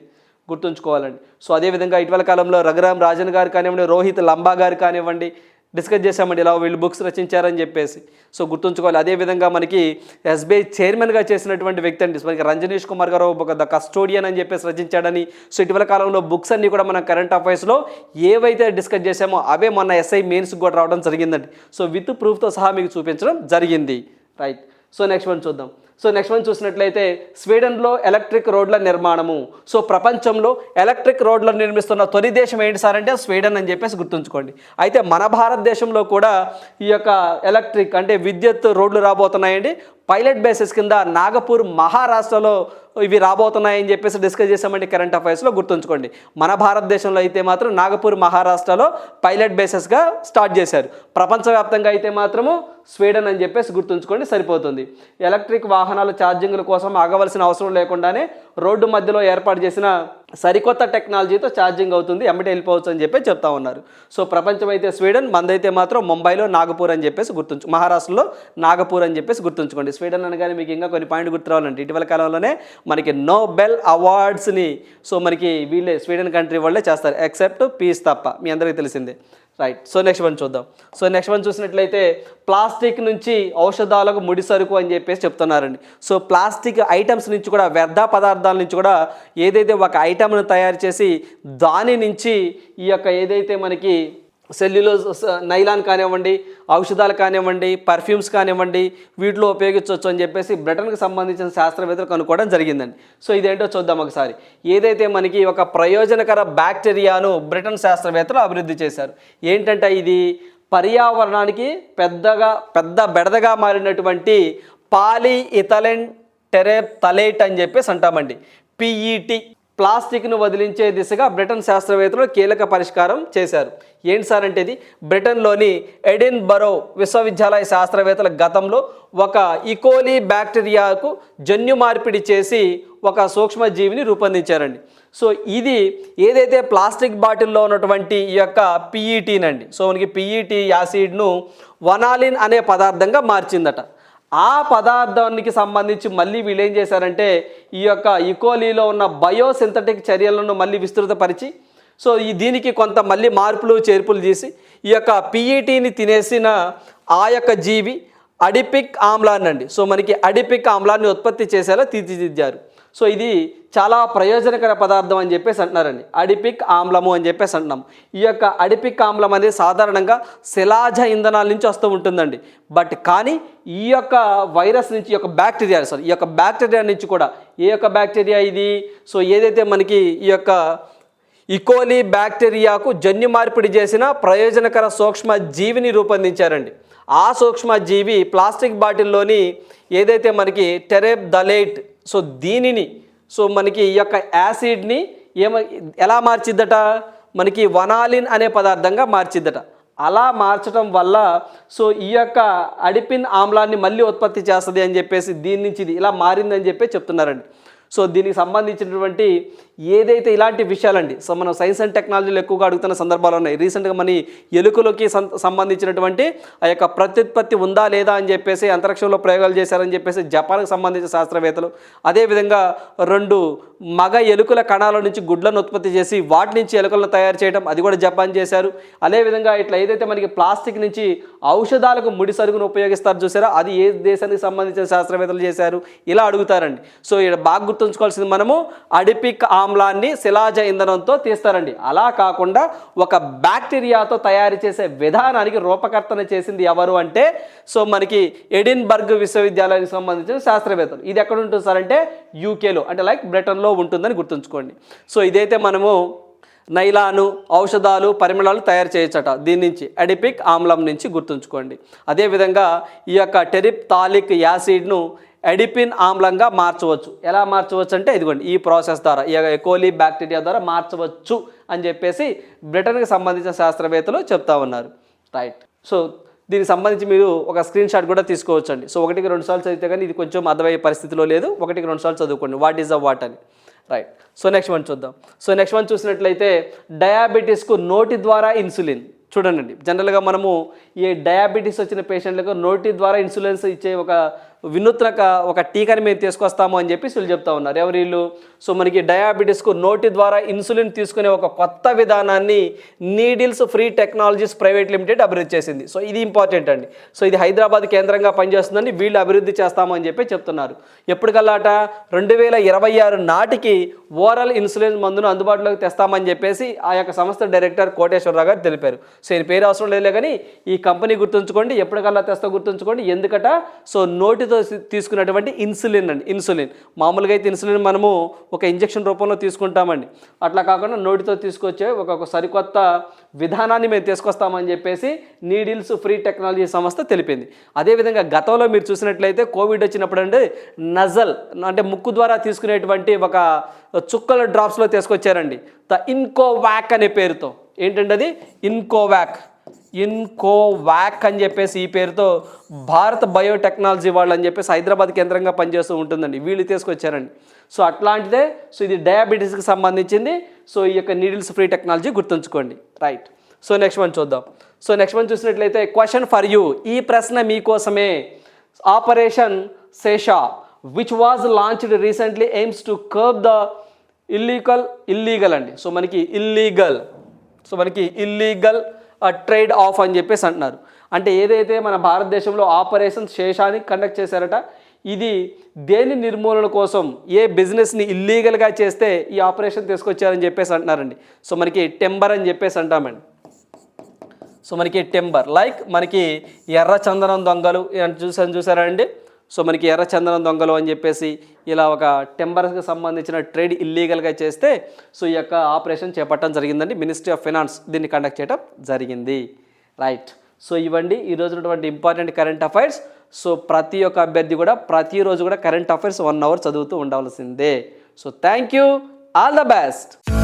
A: గుర్తుంచుకోవాలండి. సో అదేవిధంగా ఇటీవల కాలంలో రఘురామ్ రాజన్ గారు కానివ్వండి, రోహిత్ లంబా గారు కానివ్వండి, డిస్కస్ చేశామండి ఇలా వీళ్ళు బుక్స్ రచించారని చెప్పేసి. సో గుర్తుంచుకోవాలి. అదేవిధంగా మనకి ఎస్బీఐ చైర్మన్గా చేసినటువంటి వ్యక్తి అండి, మనకి రంజనీష్ కుమార్ గారు ఒక ద కస్టోడియన్ అని చెప్పేసి రచించాడని. సో ఇటీవల కాలంలో బుక్స్ అన్నీ కూడా మనం కరెంట్ అఫైర్స్లో ఏవైతే డిస్కస్ చేసామో అవే మొన్న ఎస్ఐ మెయిన్స్కి కూడా రావడం జరిగిందండి. సో విత్ ప్రూఫ్తో సహా మీకు చూపించడం జరిగింది. రైట్. సో నెక్స్ట్ వన్ చూద్దాం. సో నెక్స్ట్ వన్ చూసినట్లయితే స్వీడన్లో ఎలక్ట్రిక్ రోడ్ల నిర్మాణము. సో ప్రపంచంలో ఎలక్ట్రిక్ రోడ్లను నిర్మిస్తున్న తొలి దేశం ఏంటి సార్ అంటే స్వీడన్ అని చెప్పేసి గుర్తుంచుకోండి. అయితే మన భారతదేశంలో కూడా ఈ యొక్క ఎలక్ట్రిక్ అంటే విద్యుత్ రోడ్లు రాబోతున్నాయండి. పైలట్ బేసిస్ కింద నాగపూర్ మహారాష్ట్రలో ఇవి రాబోతున్నాయని చెప్పేసి డిస్కస్ చేసామండి కరెంట్ అఫైర్స్లో, గుర్తుంచుకోండి. మన భారతదేశంలో అయితే మాత్రం నాగపూర్ మహారాష్ట్రలో పైలట్ బేసిస్గా స్టార్ట్ చేశారు. ప్రపంచవ్యాప్తంగా అయితే మాత్రము స్వీడన్ అని చెప్పేసి గుర్తుంచుకోండి, సరిపోతుంది. ఎలక్ట్రిక్ వాహనాల ఛార్జింగ్ల కోసం ఆగవలసిన అవసరం లేకుండానే రోడ్డు మధ్యలో ఏర్పాటు చేసిన సరికొత్త టెక్నాలజీతో ఛార్జింగ్ అవుతుంది, ఎమ్మటే వెళ్ళిపోవచ్చు అని చెప్పి చెప్తా ఉన్నారు. సో ప్రపంచం అయితే స్వీడన్, మందైతే మాత్రం ముంబైలో నాగపూర్ అని చెప్పేసి మహారాష్ట్రలో నాగపూర్ అని చెప్పేసి గుర్తుంచుకోండి. స్వీడన్ అనగానే మీకు ఇంకా కొన్ని పాయింట్ గుర్తు రావాలంటే ఇటీవల కాలంలోనే మనకి నోబెల్ అవార్డ్స్ని సో మనకి వీళ్ళే స్వీడన్ కంట్రీ వాళ్ళే చేస్తారు, ఎక్సెప్ట్ పీస్ తప్ప, మీ అందరికీ తెలిసిందే. రైట్. సో నెక్స్ట్ వన్ చూద్దాం. సో నెక్స్ట్ వన్ చూసినట్లయితే ప్లాస్టిక్ నుంచి ఔషధాలకు ముడి సరుకు అని చెప్పేసి చెప్తున్నారండి. సో ప్లాస్టిక్ ఐటమ్స్ నుంచి కూడా, వ్యర్థ పదార్థాల నుంచి కూడా ఏదైతే ఒక ఐటమ్ను తయారు చేసి దాని నుంచి ఈ యొక్క ఏదైతే మనకి సెల్యులోజ్, నైలాన్ కానివ్వండి, ఔషధాలు కానివ్వండి, పర్ఫ్యూమ్స్ కానివ్వండి, వీటిలో ఉపయోగించవచ్చు అని చెప్పేసి బ్రిటన్కి సంబంధించిన శాస్త్రవేత్తలు కనుక్కోవడం జరిగిందండి. సో ఇదేంటో చూద్దాం ఒకసారి. ఏదైతే మనకి ఒక ప్రయోజనకర బ్యాక్టీరియాను బ్రిటన్ శాస్త్రవేత్తలు అభివృద్ధి చేశారు. ఏంటంటే ఇది పర్యావరణానికి పెద్ద బెడదగా మారినటువంటి పాలీఇథైలిన్ టెరేప్hthalate అని చెప్పేసి అంటామండి, PET. ప్లాస్టిక్ను వదిలించే దిశగా బ్రిటన్ శాస్త్రవేత్తలు కీలక పరిష్కారం చేశారు. ఏంటి సార్ అంటే ఇది బ్రిటన్లోని ఎడిన్బరో విశ్వవిద్యాలయ శాస్త్రవేత్తల గతంలో ఒక ఈకోలీ బ్యాక్టీరియాకు జన్యు మార్పిడి చేసి ఒక సూక్ష్మజీవిని రూపొందించారండి. సో ఇది ఏదైతే ప్లాస్టిక్ బాటిల్లో ఉన్నటువంటి ఈ యొక్క పిఈటీనండి, సో మనకి పిఈటీ యాసిడ్ను వనాలిన్ అనే పదార్థంగా మార్చిందట. ఆ పదార్థానికి సంబంధించి మళ్ళీ వీళ్ళు ఏం చేశారంటే ఈ యొక్క ఈకోలీలో ఉన్న బయోసింథటిక్ చర్యలను మళ్ళీ విస్తృతపరిచి సో దీనికి కొంత మళ్ళీ మార్పులు చేర్పులు చేసి ఈ యొక్క పిఈటీని తినేసిన ఆ యొక్క జీవి అడిపిక్ ఆమ్లాన్ని అండి, సో మనకి అడిపిక్ ఆమ్లాన్ని ఉత్పత్తి చేసేలా తీర్చిదిద్దారు. సో ఇది చాలా ప్రయోజనకర పదార్థం అని చెప్పేసి అంటున్నారండి, అడిపిక్ ఆమ్లము అని చెప్పేసి అంటున్నాం. ఈ యొక్క అడిపిక్ ఆమ్లం అనేది సాధారణంగా శిలాజ ఇంధనాల నుంచి వస్తూ ఉంటుందండి. బట్ కానీ ఈ యొక్క వైరస్ నుంచి ఈ యొక్క బ్యాక్టీరియా నుంచి కూడా ఏ యొక్క బ్యాక్టీరియా ఇది, సో ఏదైతే మనకి ఈ యొక్క ఈకోలీ బ్యాక్టీరియాకు జన్యు మార్పిడి చేసిన ప్రయోజనకర సూక్ష్మ జీవిని రూపొందించారండి. ఆ సూక్ష్మజీవి ప్లాస్టిక్ బాటిల్లోని ఏదైతే మనకి టెరెబ్దలేట్, సో దీనిని సో మనకి ఈ యొక్క యాసిడ్ని ఎలా మార్చిద్దట, మనకి వనాలిన్ అనే పదార్థంగా మార్చిద్దట. అలా మార్చడం వల్ల సో ఈ యొక్క అడిపిన్ ఆమ్లాన్ని మళ్ళీ ఉత్పత్తి చేస్తుంది అని చెప్పేసి దీని నుంచి ఇది ఇలా మారిందని చెప్పి చెప్తున్నారండి. సో దీనికి సంబంధించినటువంటి ఏదైతే ఇలాంటి విషయాలండి, సో మనం సైన్స్ అండ్ టెక్నాలజీలు ఎక్కువగా అడుగుతున్న సందర్భాలు ఉన్నాయి. రీసెంట్గా మన ఎలుకలకి సంబంధించినటువంటి ఆ యొక్క ప్రత్యుత్పత్తి ఉందా లేదా అని చెప్పేసి అంతరిక్షంలో ప్రయోగాలు చేశారని చెప్పేసి జపాన్కి సంబంధించిన శాస్త్రవేత్తలు, అదేవిధంగా 2 మగ ఎలుకల కణాల నుంచి గుడ్లను ఉత్పత్తి చేసి వాటి నుంచి ఎలుకలను తయారు చేయడం, అది కూడా జపాన్ చేశారు. అదేవిధంగా ఇట్లా ఏదైతే మనకి ప్లాస్టిక్ నుంచి ఔషధాలకు ముడి సరుకును ఉపయోగిస్తారు చూసారా, అది ఏ దేశానికి సంబంధించిన శాస్త్రవేత్తలు చేశారు, ఇలా అడుగుతారండి. సో ఇక్కడ బాగా గుర్తుంచుకోవాల్సింది మనము అడిపిక్ ఆమ్లాన్ని శిలాజ ఇంధనంతో తీస్తారండి. అలా కాకుండా ఒక బ్యాక్టీరియాతో తయారు చేసే విధానానికి రూపకర్తన చేసింది ఎవరు అంటే సో మనకి ఎడిన్బర్గ్ విశ్వవిద్యాలయానికి సంబంధించిన శాస్త్రవేత్తలు. ఇది ఎక్కడ ఉంటుంది సార్ అంటే యూకేలో, అంటే లైక్ బ్రిటన్లో ఉంటుందని గుర్తుంచుకోండి. సో ఇదైతే మనము నైలాను, ఔషధాలు, పరిమళాలు తయారు చేయొచ్చట దీని నుంచి, అడిపిక్ ఆమ్లం నుంచి గుర్తుంచుకోండి. అదేవిధంగా ఈ యొక్క టెరిప్తాలిక్ యాసిడ్ను ఎడిపిన్ ఆమ్లంగా మార్చవచ్చు. ఎలా మార్చవచ్చు అంటే ఇదిగోండి ఈ ప్రాసెస్ ద్వారా, ఈ ఈకోలీ బ్యాక్టీరియా ద్వారా మార్చవచ్చు అని చెప్పేసి బ్రిటన్కి సంబంధించిన శాస్త్రవేత్తలు చెప్తా ఉన్నారు. రైట్. సో దీనికి సంబంధించి మీరు ఒక స్క్రీన్ షాట్ కూడా తీసుకోవచ్చండి. సో 1కి 2 సార్లు చదివితే కానీ ఇది కొంచెం అర్థమయ్యే పరిస్థితిలో లేదు, 1కి 2 సార్లు చదువుకోండి వాట్ ఈజ్ ద వాట్ అని. రైట్. సో నెక్స్ట్ వన్ చూద్దాం. సో నెక్స్ట్ వన్ చూసినట్లయితే డయాబెటీస్కు నోటి ద్వారా ఇన్సులిన్. చూడండి, జనరల్గా మనము ఈ డయాబెటీస్ వచ్చిన పేషెంట్లకు నోటి ద్వారా ఇన్సులిన్స్ ఇచ్చే వినూత్న ఒక టీకాని మేము తీసుకొస్తాము అని చెప్పి వీళ్ళు చెప్తా ఉన్నారు. ఎవరు వీళ్ళు? సో మనకి డయాబెటీస్కు నోటి ద్వారా ఇన్సులిన్ తీసుకునే ఒక కొత్త విధానాన్ని needles free technologies private limited అభివృద్ధి చేసింది. సో ఇది ఇంపార్టెంట్ అండి. సో ఇది హైదరాబాద్ కేంద్రంగా పనిచేస్తుందని వీళ్ళు అభివృద్ధి చేస్తాము అని చెప్పి చెప్తున్నారు. ఎప్పటికల్లాట 2026 నాటికి ఓరల్ ఇన్సులిన్ మందును అందుబాటులోకి తెస్తామని చెప్పేసి ఆ యొక్క సంస్థ డైరెక్టర్ కోటేశ్వరరావు గారు తెలిపారు. సో ఈయన పేరు అవసరం లేదులే కానీ ఈ కంపెనీ గుర్తుంచుకోండి, ఎప్పటికల్లా తెస్తా గుర్తుంచుకోండి. ఎందుకట? సో నోటితో తీసుకున్నటువంటి ఇన్సులిన్ అండి. ఇన్సులిన్ మామూలుగా అయితే ఇన్సులిన్ మనము ఒక ఇంజెక్షన్ రూపంలో తీసుకుంటామండి, అట్లా కాకుండా నోటితో తీసుకొచ్చే ఒక సరికొత్త విధానాన్ని మేము తీసుకొస్తామని చెప్పేసి నీడిల్స్ ఫ్రీ టెక్నాలజీ సంస్థ తెలిపింది. అదేవిధంగా గతంలో మీరు చూసినట్లయితే కోవిడ్ వచ్చినప్పుడు అంటే నజల్ అంటే ముక్కు ద్వారా తీసుకునేటువంటి ఒక చుక్కల డ్రాప్స్లో తీసుకొచ్చారండి, ద ఇన్కోవాక్ అనే పేరుతో. ఏంటంటే అది ఇన్కోవాక్ అని చెప్పేసి ఈ పేరుతో భారత్ బయోటెక్నాలజీ వాళ్ళు అని చెప్పేసి హైదరాబాద్ కేంద్రంగా పనిచేస్తూ ఉంటుందండి, వీళ్ళు తీసుకొచ్చారండి. సో అట్లాంటిదే. సో ఇది డయాబెటీస్కి సంబంధించింది. సో ఈ యొక్క నీడిల్స్ ఫ్రీ టెక్నాలజీ గుర్తుంచుకోండి. రైట్. సో నెక్స్ట్ వన్ చూద్దాం. సో నెక్స్ట్ వన్ చూసినట్లయితే క్వశ్చన్ ఫర్ యూ, ఈ ప్రశ్న మీకోసమే. Operation Sesha which was launched recently AIIMS to curb the illegal అండి. సో మనకి ఇల్లీగల్ ట్రేడ్ ఆఫ్ అని చెప్పేసి అంటున్నారు. అంటే ఏదైతే మన భారతదేశంలో ఆపరేషన్ శేషాని కండక్ట్ చేశారట, ఇది దేని నిర్మూలన కోసం, ఏ బిజినెస్ని ఇల్లీగల్గా చేస్తే ఈ ఆపరేషన్ తీసుకొచ్చారని చెప్పేసి అంటున్నారండి. సో మనకి టెంబర్ అని చెప్పేసి అంటామండి. సో మనకి టెంబర్ లైక్ మనకి ఎర్ర చందనం దొంగలు చూసారా అండి. సో మనకి ఎర్ర చందనం దొంగలు అని చెప్పేసి ఇలా ఒక టెంబర్స్కి సంబంధించిన ట్రేడ్ ఇల్లీగల్గా చేస్తే సో ఈ యొక్క ఆపరేషన్ చేపట్టడం జరిగిందండి. మినిస్ట్రీ ఆఫ్ ఫైనాన్స్ దీన్ని కండక్ట్ చేయడం జరిగింది. రైట్. సో ఇవ్వండి ఈరోజు ఉన్నటువంటి ఇంపార్టెంట్ కరెంట్ అఫైర్స్. సో ప్రతి ఒక్క అభ్యర్థి కూడా ప్రతిరోజు కూడా కరెంట్ అఫైర్స్ 1 అవర్ చదువుతూ ఉండవలసిందే. So thank you. All the best.